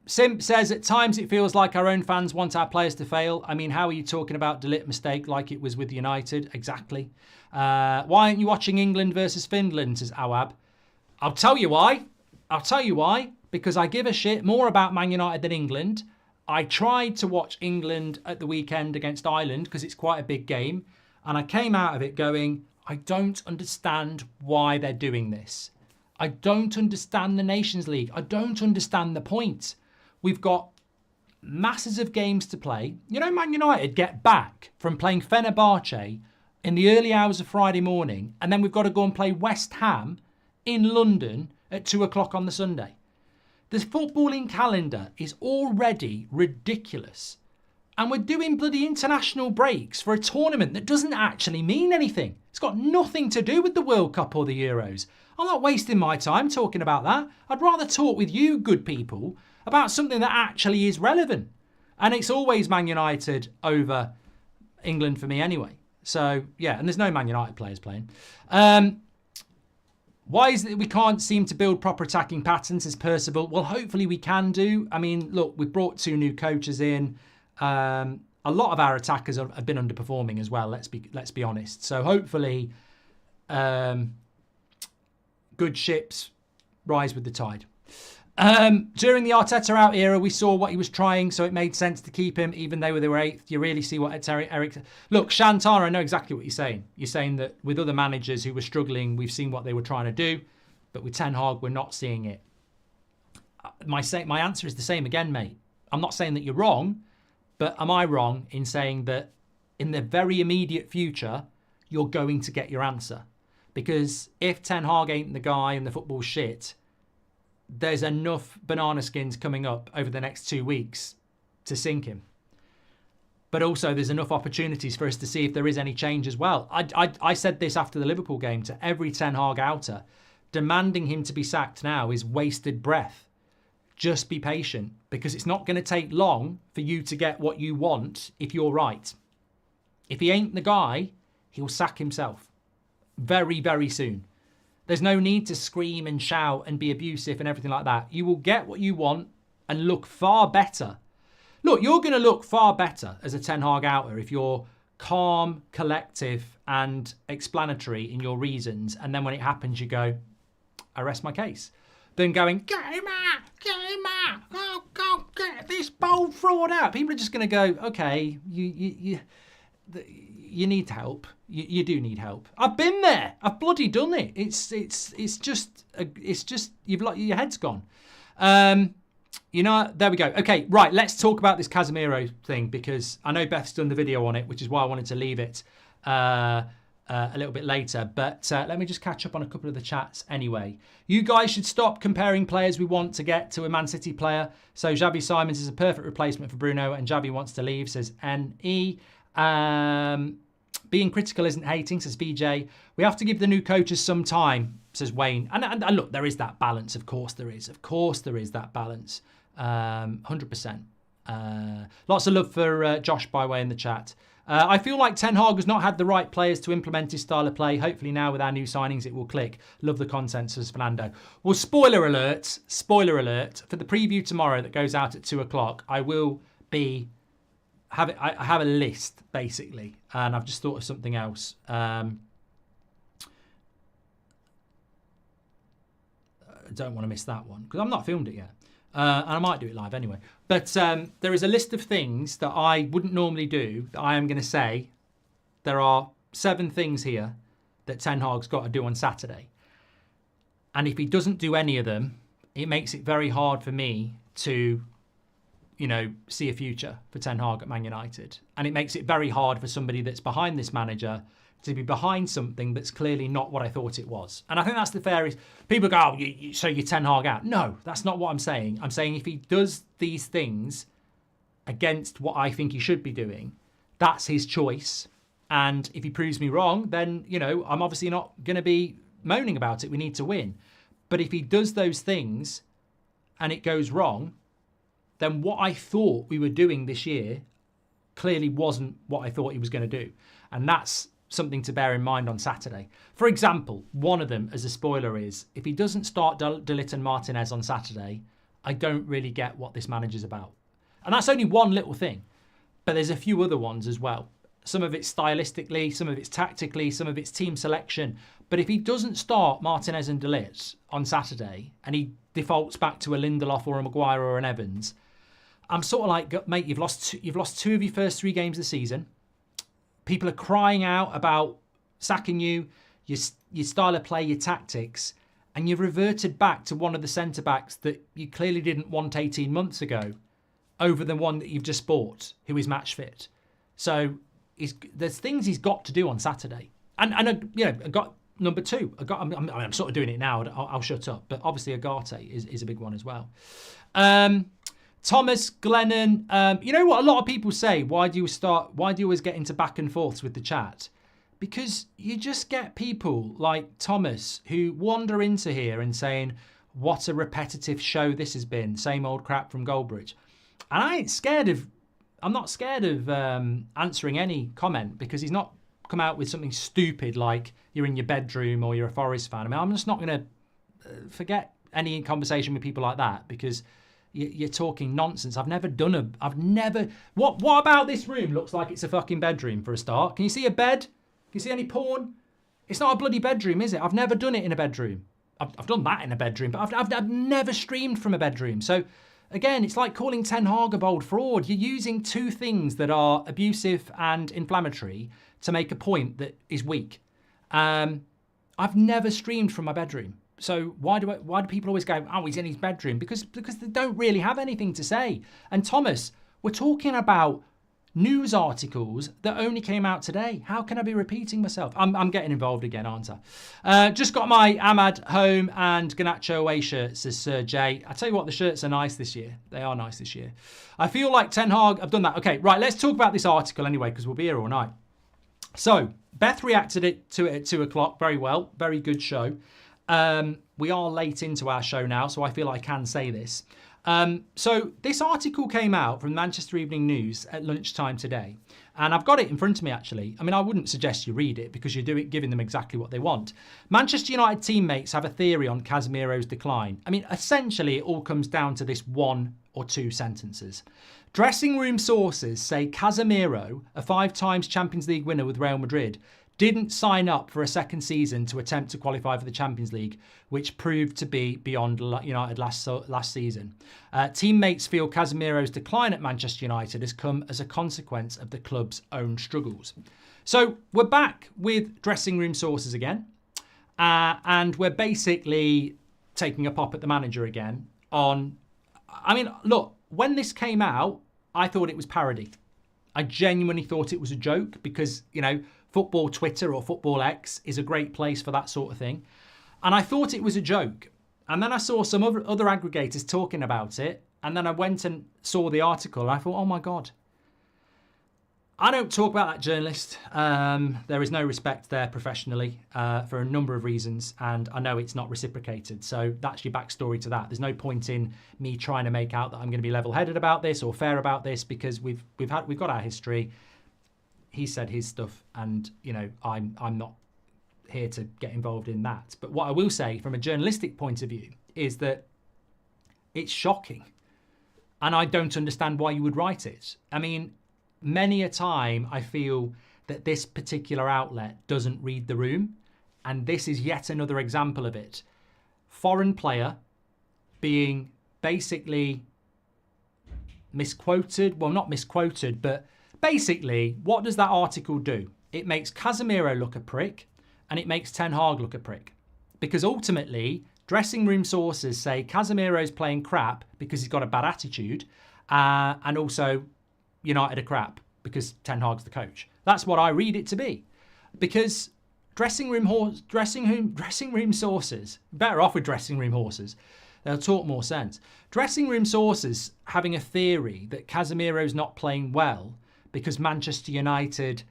Simp says, at times it feels like our own fans want our players to fail. I mean, how are you talking about Delit mistake like it was with United? Exactly. Why aren't you watching England versus Finland, says Awab. I'll tell you why. I'll tell you why. Because I give a shit more about Man United than England. I tried to watch England at the weekend against Ireland because it's quite a big game. And I came out of it going, I don't understand why they're doing this. I don't understand the Nations League. I don't understand the point. We've got masses of games to play. You know, Man United get back from playing Fenerbahce in the early hours of Friday morning, and then we've got to go and play West Ham in London at 2 o'clock on the Sunday. The footballing calendar is already ridiculous. And we're doing bloody international breaks for a tournament that doesn't actually mean anything. It's got nothing to do with the World Cup or the Euros. I'm not wasting my time talking about that. I'd rather talk with you good people about something that actually is relevant. And it's always Man United over England for me anyway. So, yeah, and there's no Man United players playing. Why is it that we can't seem to build proper attacking patterns, says Percival? Well, hopefully we can do. I mean, look, we've brought 2 new coaches in. A lot of our attackers have been underperforming as well. Let's be honest. So hopefully, good ships rise with the tide. During the Arteta out era, we saw what he was trying, so it made sense to keep him, even though they were 8th. You really see what Eric. Look, Shantara, I know exactly what you're saying. You're saying that with other managers who were struggling, we've seen what they were trying to do, but with Ten Hag, we're not seeing it. My answer is the same again, mate. I'm not saying that you're wrong. But am I wrong in saying that in the very immediate future, you're going to get your answer? Because if Ten Hag ain't the guy and the football's shit, there's enough banana skins coming up over the next 2 weeks to sink him. But also there's enough opportunities for us to see if there is any change as well. I said this after the Liverpool game to every Ten Hag outer. Demanding him to be sacked now is wasted breath. Just be patient, because it's not going to take long for you to get what you want if you're right. If he ain't the guy, he'll sack himself very, very soon. There's no need to scream and shout and be abusive and everything like that. You will get what you want and look far better. Look, you're going to look far better as a Ten Hag outer if you're calm, collective and explanatory in your reasons. And then when it happens, you go, I rest my case. Than going, get him out, oh, go get this bold fraud out. People are just going to go, okay, you need help. You do need help. I've been there. I've bloody done it. It's just your head's gone. You know, there we go. Okay, right. Let's talk about this Casemiro thing because I know Beth's done the video on it, which is why I wanted to leave it a little bit later, but let me just catch up on a couple of the chats anyway. You guys should stop comparing players we want to get to a Man City player. So Xavi Simons is a perfect replacement for Bruno and Xavi wants to leave, says NE. Being critical isn't hating, says VJ. We have to give the new coaches some time, says Wayne. And look, there is that balance. Of course there is. Of course there is that balance. 100%. Lots of love for Josh, by the way, in the chat. I feel like Ten Hag has not had the right players to implement his style of play. Hopefully now with our new signings, it will click. Love the content, says Fernando. Well, spoiler alert, for the preview tomorrow that goes out at 2 o'clock, I will be... I have a list, basically, and I've just thought of something else. I don't want to miss that one, because I've not filmed it yet. And I might do it live anyway. But there is a list of things that I wouldn't normally do that I am going to say. There are 7 things here that Ten Hag's got to do on Saturday. And if he doesn't do any of them, it makes it very hard for me to, you know, see a future for Ten Hag at Man United. And it makes it very hard for somebody that's behind this manager to be behind something that's clearly not what I thought it was. And I think that's the fairest. People go, oh, so you're Ten Hag out. No, that's not what I'm saying. I'm saying if he does these things against what I think he should be doing, that's his choice. And if he proves me wrong, then, I'm obviously not going to be moaning about it. We need to win. But if he does those things and it goes wrong, then what I thought we were doing this year clearly wasn't what I thought he was going to do. And that's something to bear in mind on Saturday. For example, one of them, as a spoiler, is if he doesn't start De Ligt and Martinez on Saturday, I don't really get what this manager's about. And that's only one little thing. But there's a few other ones as well. Some of it's stylistically, some of it's tactically, some of it's team selection. But if he doesn't start Martinez and De Ligt on Saturday and he defaults back to a Lindelof or a Maguire or an Evans, I'm sort of like, mate, you've lost two of your first 3 games of the season. People are crying out about sacking you, your style of play, your tactics, and you've reverted back to one of the centre-backs that you clearly didn't want 18 months ago over the one that you've just bought, who is match fit. So there's things he's got to do on Saturday. And I got number 2. I'm sort of doing it now. I'll shut up. But obviously Agate is a big one as well. Thomas Glennon, you know what a lot of people say? Why do you always get into back and forths with the chat? Because you just get people like Thomas who wander into here and saying, what a repetitive show this has been. Same old crap from Goldbridge. And I'm not scared of answering any comment, because he's not come out with something stupid like you're in your bedroom or you're a Forest fan. I mean, I'm just not going to forget any conversation with people like that, because you're talking nonsense. What about this room looks like it's a fucking bedroom for a start? Can you see a bed? Can you see any porn? It's not a bloody bedroom, is it? I've never done it in a bedroom. I've done that in a bedroom, but I've never streamed from a bedroom. So again, it's like calling Ten Hag a bold fraud. You're using 2 things that are abusive and inflammatory to make a point that is weak. I've never streamed from my bedroom. So why do people always go, oh, he's in his bedroom? Because they don't really have anything to say. And Thomas, we're talking about news articles that only came out today. How can I be repeating myself? I'm getting involved again, aren't I? Just got my Ahmad home and Garnacho away shirt, says Sir J. I tell you what, the shirts are nice this year. They are nice this year. I feel like Ten Hag, I've done that. Okay, right, let's talk about this article anyway, because we'll be here all night. So, Beth reacted to it at 2 o'clock very well. Very good show. We are late into our show now, so I feel I can say this. So this article came out from Manchester Evening News at lunchtime today, and I've got it in front of me actually. I mean, I wouldn't suggest you read it because you're giving them exactly what they want. Manchester United teammates have a theory on Casemiro's decline. I mean, essentially it all comes down to this 1 or 2 sentences. Dressing room sources say Casemiro, a 5 times Champions League winner with Real Madrid, didn't sign up for a second season to attempt to qualify for the Champions League, which proved to be beyond United last season. Teammates feel Casemiro's decline at Manchester United has come as a consequence of the club's own struggles. So we're back with dressing room sources again, and we're basically taking a pop at the manager again on... I mean, look, when this came out, I thought it was parody. I genuinely thought it was a joke because, Football Twitter or Football X is a great place for that sort of thing. And I thought it was a joke. And then I saw some other aggregators talking about it. And then I went and saw the article and I thought, oh my God. I don't talk about that journalist. There is no respect there professionally for a number of reasons. And I know it's not reciprocated. So that's your backstory to that. There's no point in me trying to make out that I'm going to be level-headed about this or fair about this, because we've got our history. He said his stuff, and I'm not here to get involved in that. But what I will say from a journalistic point of view is that it's shocking, and I don't understand why you would write it. I mean, many a time I feel that this particular outlet doesn't read the room, and this is yet another example of it. Foreign player being basically misquoted, well, not misquoted, but basically, what does that article do? It makes Casemiro look a prick, and it makes Ten Hag look a prick. Because ultimately, dressing room sources say Casemiro's playing crap because he's got a bad attitude, and also United are crap because Ten Hag's the coach. That's what I read it to be. Because dressing room sources, better off with dressing room horses, They'll talk more sense. Dressing room sources having a theory that Casemiro's not playing well because Manchester United,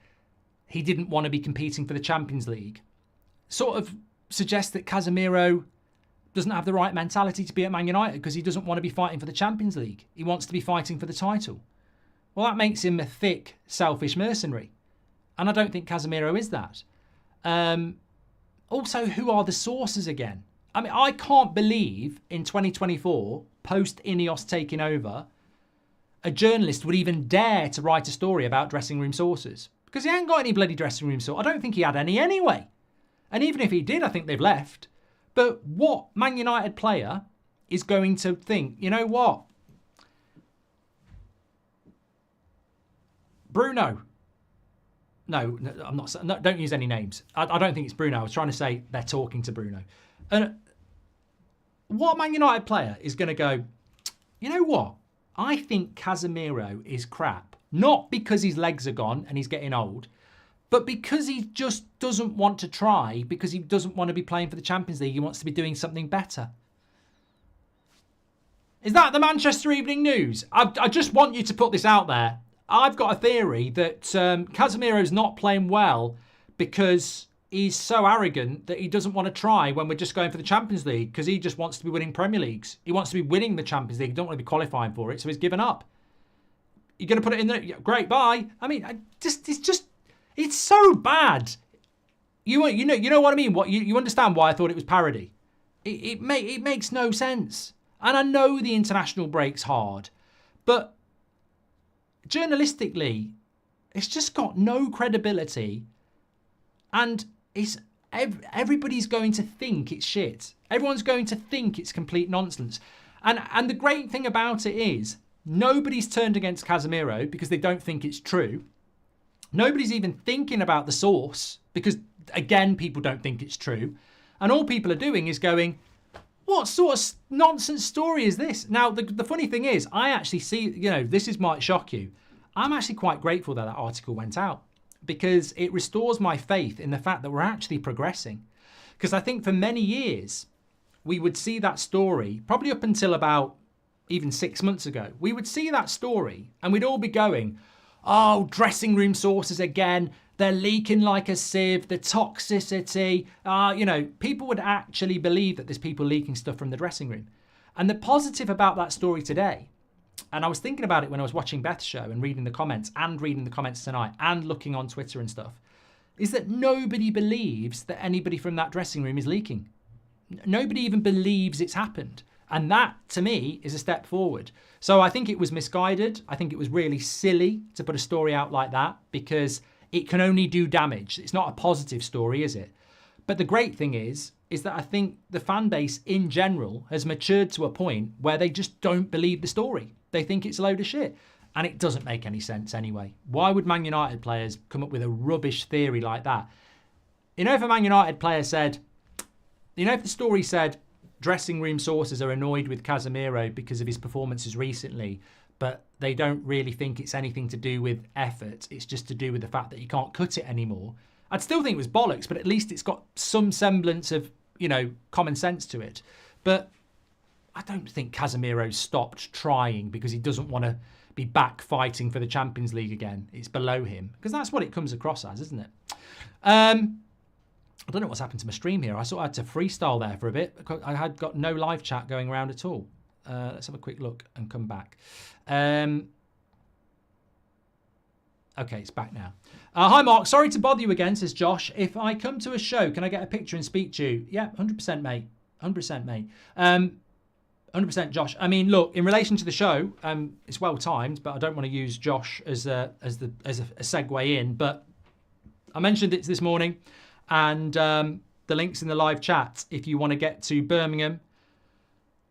he didn't want to be competing for the Champions League, sort of suggests that Casemiro doesn't have the right mentality to be at Man United because he doesn't want to be fighting for the Champions League. He wants to be fighting for the title. Well, that makes him a thick, selfish mercenary. And I don't think Casemiro is that. Also, who are the sources again? I mean, I can't believe in 2024, post-Ineos taking over, a journalist would even dare to write a story about dressing room sources. Because he ain't got any bloody dressing room sources. I don't think he had any anyway. And even if he did, I think they've left. But what Man United player is going to think, you know what? Bruno. No, I'm not. No, don't use any names. I don't think it's Bruno. I was trying to say they're talking to Bruno. And what Man United player is going to go, you know what? I think Casemiro is crap. Not because his legs are gone and he's getting old, but because he just doesn't want to try, because he doesn't want to be playing for the Champions League. He wants to be doing something better. Is that the Manchester Evening News? I just want you to put this out there. I've got a theory that Casemiro's not playing well because he's so arrogant that he doesn't want to try when we're just going for the Champions League because he just wants to be winning Premier Leagues. He wants to be winning the Champions League. He don't want to be qualifying for it, so he's given up. You're going to put it in there? Yeah, great, bye. I mean, it's so bad. You know what I mean? You understand why I thought it was parody? It makes no sense. And I know the international break's hard, but journalistically, it's just got no credibility, and everybody's going to think it's shit. Everyone's going to think it's complete nonsense. And the great thing about it is nobody's turned against Casemiro because they don't think it's true. Nobody's even thinking about the source because, again, people don't think it's true. And all people are doing is going, what sort of nonsense story is this? Now, the funny thing is, I actually see, this might shock you. I'm actually quite grateful that article went out because it restores my faith in the fact that we're actually progressing. Because I think for many years, we would see that story, probably up until about even 6 months ago, we would see that story and we'd all be going, oh, dressing room sources again. They're leaking like a sieve, the toxicity. People would actually believe that there's people leaking stuff from the dressing room. And the positive about that story today, and I was thinking about it when I was watching Beth's show and reading the comments tonight and looking on Twitter and stuff, is that nobody believes that anybody from that dressing room is leaking. Nobody even believes it's happened. And that, to me, is a step forward. So I think it was misguided. I think it was really silly to put a story out like that because it can only do damage. It's not a positive story, is it? But the great thing is that I think the fan base in general has matured to a point where they just don't believe the story. They think it's a load of shit. And it doesn't make any sense anyway. Why would Man United players come up with a rubbish theory like that? If a Man United player said, if the story said, dressing room sources are annoyed with Casemiro because of his performances recently, but they don't really think it's anything to do with effort. It's just to do with the fact that he can't cut it anymore. I'd still think it was bollocks, but at least it's got some semblance of, common sense to it. But I don't think Casemiro's stopped trying because he doesn't want to be back fighting for the Champions League again. It's below him because that's what it comes across as, isn't it? I don't know what's happened to my stream here. I sort of had to freestyle there for a bit. I had got no live chat going around at all. Let's have a quick look and come back. Okay, it's back now. Hi, Mark. Sorry to bother you again, says Josh. If I come to a show, can I get a picture and speak to you? Yeah, 100%, mate. 100%, mate. 100%, Josh. I mean, look, in relation to the show, it's well timed, but I don't want to use Josh as a segue in. But I mentioned it this morning, and the link's in the live chat. If you want to get to Birmingham,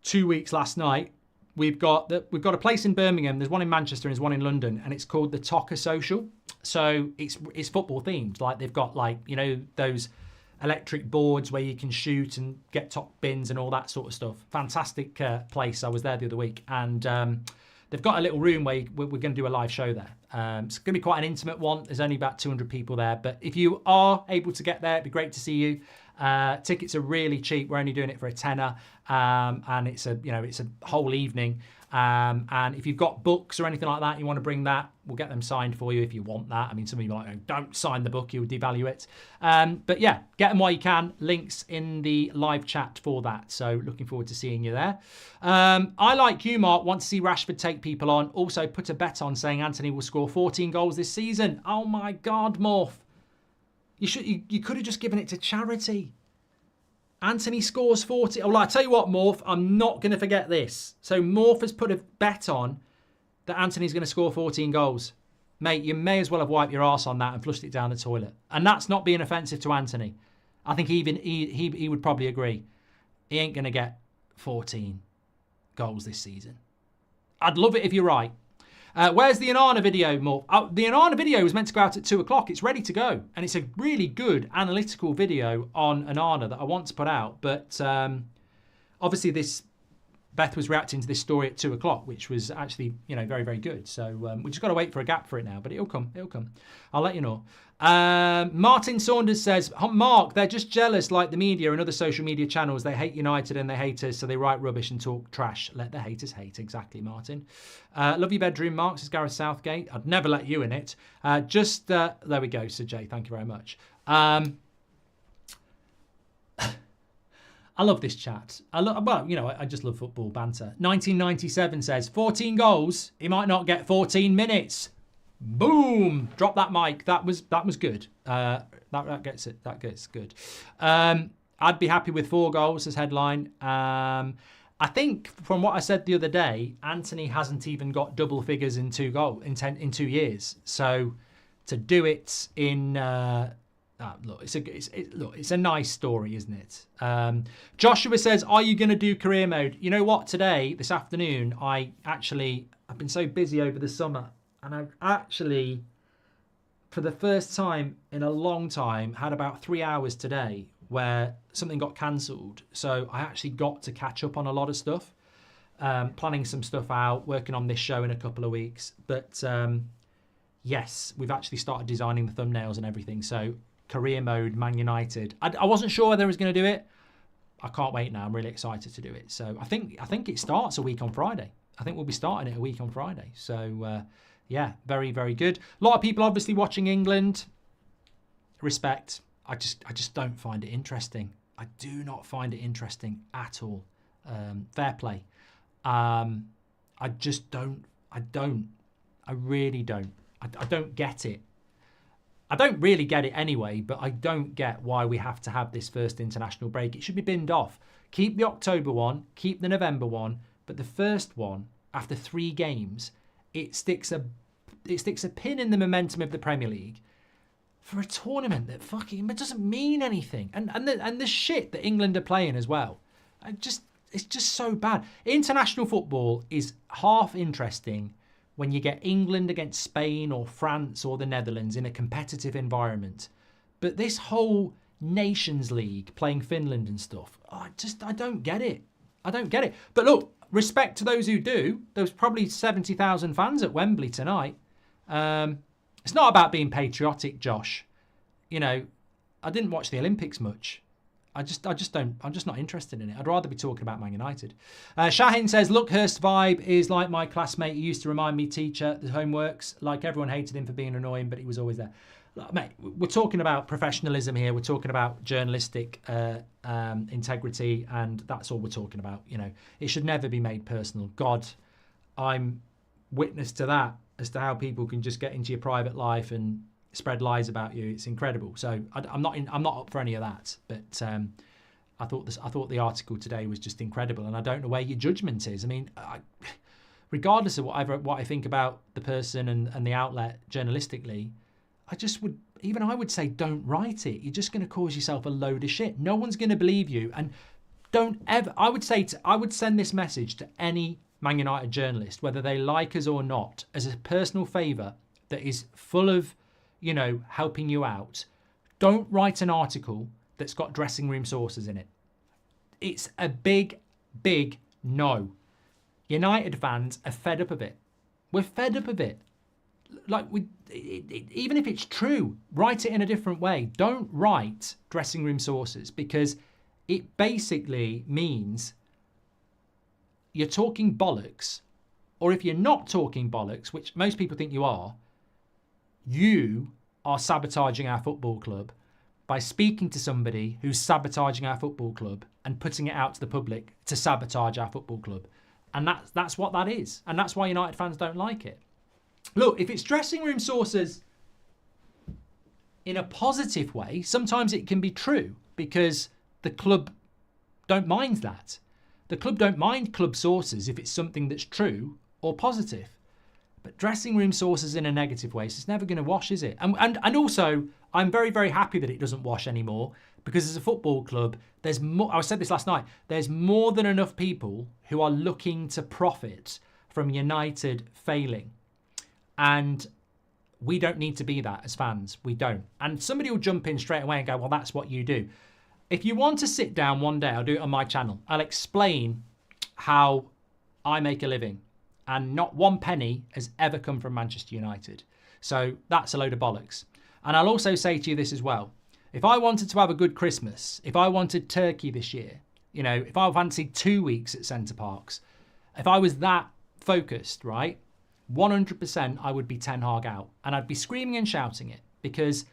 2 weeks last night, we've got a place in Birmingham. There's one in Manchester and there's one in London, and it's called the Tocker Social. So it's football themed. Like they've got those electric boards where you can shoot and get top bins and all that sort of stuff. Fantastic place. I was there the other week, and they've got a little room where we're going to do a live show there. It's going to be quite an intimate one. There's only about 200 people there, but if you are able to get there, it'd be great to see you. Tickets are really cheap. We're only doing it for a tenner, and it's a whole evening. And if you've got books or anything like that, you want to bring that, we'll get them signed for you if you want that. I mean, some of you are like, oh, don't sign the book, you'll devalue it. But yeah, get them while you can. Links in the live chat for that. So looking forward to seeing you there. I, like you, Mark, want to see Rashford take people on. Also put a bet on saying Anthony will score 14 goals this season. Oh my God, Morph. You could have just given it to charity. Anthony scores 40. Oh, well, I tell you what, Morph, I'm not going to forget this. So Morph has put a bet on that Anthony's going to score 14 goals. Mate, you may as well have wiped your arse on that and flushed it down the toilet. And that's not being offensive to Anthony. I think even he would probably agree. He ain't going to get 14 goals this season. I'd love it if you're right. Where's the Onana video, Morph? The Onana video was meant to go out at 2 o'clock. It's ready to go. And it's a really good analytical video on Onana that I want to put out. But obviously Beth was reacting to this story at 2 o'clock, which was actually, very, very good. So we just got to wait for a gap for it now, but it'll come. It'll come. I'll let you know. Martin Saunders says, Mark, they're just jealous like the media and other social media channels. They hate United and they hate us, so they write rubbish and talk trash. Let the haters hate. Exactly, Martin. Love your bedroom, Mark, says Gareth Southgate. I'd never let you in it. There we go, Sir Jay. Thank you very much. I love this chat. I just love football banter. 1997 says, 14 goals. He might not get 14 minutes. Boom! Drop that mic. That was good. That gets it. That gets good. I'd be happy with 4 goals as headline. I think from what I said the other day, Anthony hasn't even got double figures in 2 years. So to do it in it's a nice story, isn't it? Joshua says, are you going to do career mode? You know what? This afternoon, I've been so busy over the summer. And I've actually, for the first time in a long time, had about 3 hours today where something got cancelled. So I actually got to catch up on a lot of stuff, planning some stuff out, working on this show in a couple of weeks. But yes, we've actually started designing the thumbnails and everything. So career mode, Man United. I wasn't sure whether I was going to do it. I can't wait now. I'm really excited to do it. So I think it starts a week on Friday. I think we'll be starting it a week on Friday. So yeah, very, very good. A lot of people obviously watching England. Respect. I just don't find it interesting. I do not find it interesting at all. Fair play. I really don't. I don't get it. I don't really get it anyway, but I don't get why we have to have this first international break. It should be binned off. Keep the October one, keep the November one, but the first one, after 3 games, it sticks a pin in the momentum of the Premier League for a tournament that it doesn't mean anything. And the shit that England are playing as well. It's just so bad. International football is half interesting when you get England against Spain or France or the Netherlands in a competitive environment. But this whole Nations League playing Finland and stuff, I don't get it. I don't get it. But look, respect to those who do. There's probably 70,000 fans at Wembley tonight. It's not about being patriotic, Josh. I didn't watch the Olympics much. I'm just not interested in it. I'd rather be talking about Man United. Shahin says, look, Hurst vibe is like my classmate who used to remind me teacher the homeworks. Like everyone hated him for being annoying, but he was always there. Look, mate, we're talking about professionalism here. We're talking about journalistic integrity, and that's all we're talking about. It should never be made personal. God, I'm witness to that as to how people can just get into your private life and spread lies about you. It's incredible. So I'm not up for any of that. But I thought the article today was just incredible, and I don't know where your judgment is. I mean, regardless of what I think about the person and the outlet journalistically, I would say don't write it. You're just going to cause yourself a load of shit. No one's going to believe you, and don't ever. I would send this message to any Man United journalist, whether they like us or not, as a personal favour that is full of, helping you out. Don't write an article that's got dressing room sources in it. It's a big, big no. United fans are fed up of it. We're fed up of it. even if it's true, write it in a different way. Don't write dressing room sources, because it basically means you're talking bollocks. Or if you're not talking bollocks, which most people think you are sabotaging our football club by speaking to somebody who's sabotaging our football club and putting it out to the public to sabotage our football club. And that's what that is. And that's why United fans don't like it. Look, if it's dressing room sources in a positive way, sometimes it can be true because the club don't mind that. The club don't mind club sources if it's something that's true or positive. But dressing room sources in a negative way, so it's never going to wash, is it? And also, I'm very, very happy that it doesn't wash anymore, because as a football club, there's more, I said this last night, there's more than enough people who are looking to profit from United failing. And we don't need to be that as fans. We don't. And somebody will jump in straight away and go, well, that's what you do. If you want to sit down one day, I'll do it on my channel. I'll explain how I make a living. And not one penny has ever come from Manchester United. So that's a load of bollocks. And I'll also say to you this as well. If I wanted to have a good Christmas, if I wanted turkey this year, if I fancied 2 weeks at Centre Parks, if I was that focused, right, 100% I would be Ten Hag out. And I'd be screaming and shouting it, because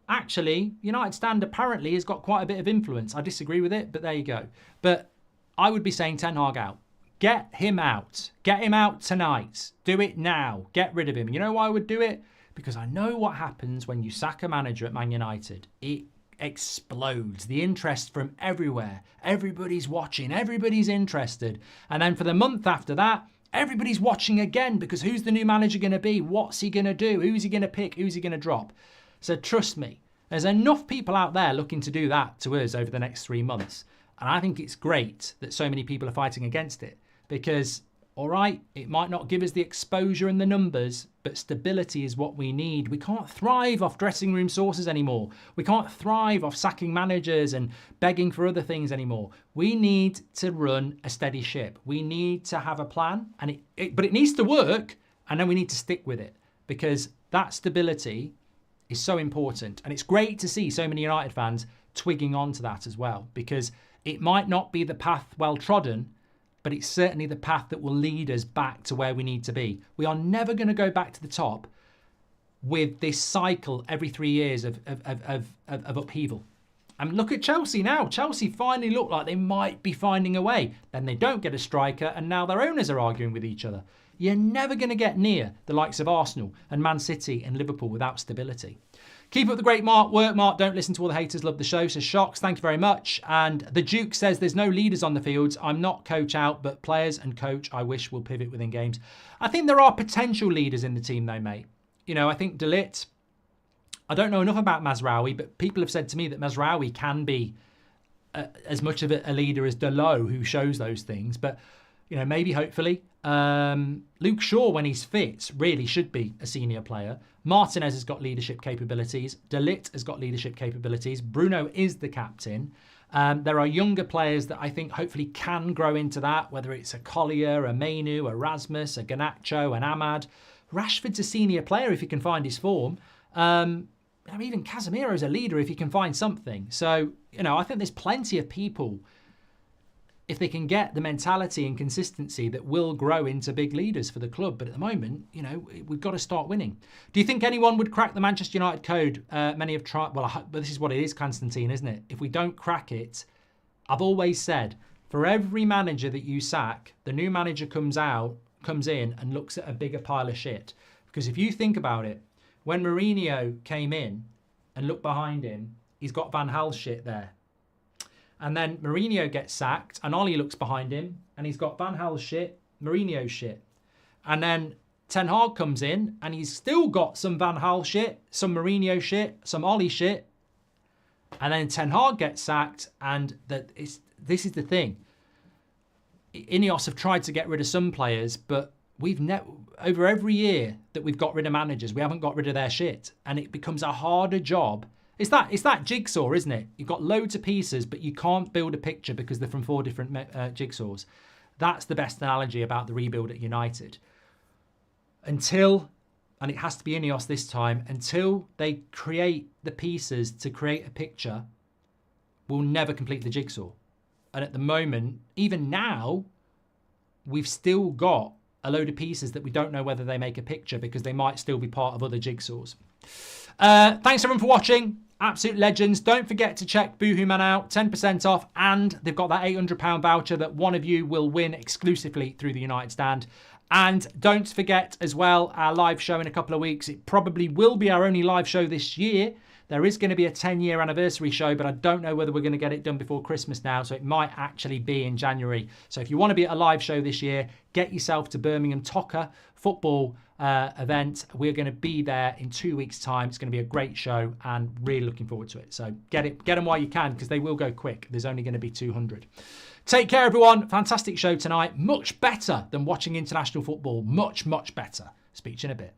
actually, United Stand apparently has got quite a bit of influence. I disagree with it, but there you go. But I would be saying Ten Hag out. Get him out. Get him out tonight. Do it now. Get rid of him. You know why I would do it? Because I know what happens when you sack a manager at Man United. It explodes. The interest from everywhere. Everybody's watching. Everybody's interested. And then for the month after that, everybody's watching again, because who's the new manager going to be? What's he going to do? Who's he going to pick? Who's he going to drop? So trust me, there's enough people out there looking to do that to us over the next 3 months. And I think it's great that so many people are fighting against it. Because, all right, it might not give us the exposure and the numbers, but stability is what we need. We can't thrive off dressing room sources anymore. We can't thrive off sacking managers and begging for other things anymore. We need to run a steady ship. We need to have a plan, and but it needs to work, and then we need to stick with it, because that stability is so important. And it's great to see so many United fans twigging onto that as well, because it might not be the path well trodden, but it's certainly the path that will lead us back to where we need to be. We are never going to go back to the top with this cycle every 3 years of upheaval. And look at Chelsea now. Chelsea finally look like they might be finding a way. Then they don't get a striker, and now their owners are arguing with each other. You're never going to get near the likes of Arsenal and Man City and Liverpool without stability. Keep up the great work, Mark. Don't listen to all the haters. Love the show. Says Shocks. Thank you very much. And the Duke says there's no leaders on the fields. I'm not coach out, but players and coach I wish will pivot within games. I think there are potential leaders in the team though, mate. I think De Ligt, I don't know enough about Mazraoui, but people have said to me that Mazraoui can be as much of a leader as Dalot, who shows those things. But, maybe, hopefully. Luke Shaw, when he's fit, really should be a senior player. Martinez has got leadership capabilities. De Ligt has got leadership capabilities. Bruno is the captain. There are younger players that I think hopefully can grow into that, whether it's a Collier, a Mainu, a Rasmus, a Garnacho, an Ahmad. Rashford's a senior player if he can find his form. Even Casemiro's a leader if he can find something. So, I think there's plenty of people, if they can get the mentality and consistency, that will grow into big leaders for the club. But at the moment, we've got to start winning. Do you think anyone would crack the Manchester United code? Many have tried. Well, but this is what it is, Constantine, isn't it? If we don't crack it, I've always said, for every manager that you sack, the new manager comes in and looks at a bigger pile of shit. Because if you think about it, when Mourinho came in and looked behind him, he's got Van Gaal's shit there. And then Mourinho gets sacked, and Ollie looks behind him, and he's got Van Gaal's shit, Mourinho's shit. And then Ten Hag comes in, and he's still got some Van Gaal shit, some Mourinho shit, some Ollie shit. And then Ten Hag gets sacked, and this is the thing. Ineos have tried to get rid of some players, but we've over every year that we've got rid of managers, we haven't got rid of their shit. And it becomes a harder job. It's that jigsaw, isn't it? You've got loads of pieces, but you can't build a picture because they're from 4 different jigsaws. That's the best analogy about the rebuild at United. Until and it has to be Ineos this time, until they create the pieces to create a picture, we'll never complete the jigsaw. And at the moment, even now, we've still got a load of pieces that we don't know whether they make a picture because they might still be part of other jigsaws. Thanks everyone for watching. Absolute legends. Don't forget to check Boohoo Man out, 10% off, and they've got that £800 voucher that one of you will win exclusively through the United Stand. And don't forget as well, our live show in a couple of weeks. It probably will be our only live show this year. There is going to be a 10-year anniversary show, but I don't know whether we're going to get it done before Christmas now, so it might actually be in January. So if you want to be at a live show this year, get yourself to Birmingham Tocker football event. We're going to be there in 2 weeks' time. It's going to be a great show and really looking forward to it. So get them while you can, because they will go quick. There's only going to be 200. Take care, everyone. Fantastic show tonight. Much better than watching international football. Much, much better. Speak to you in a bit.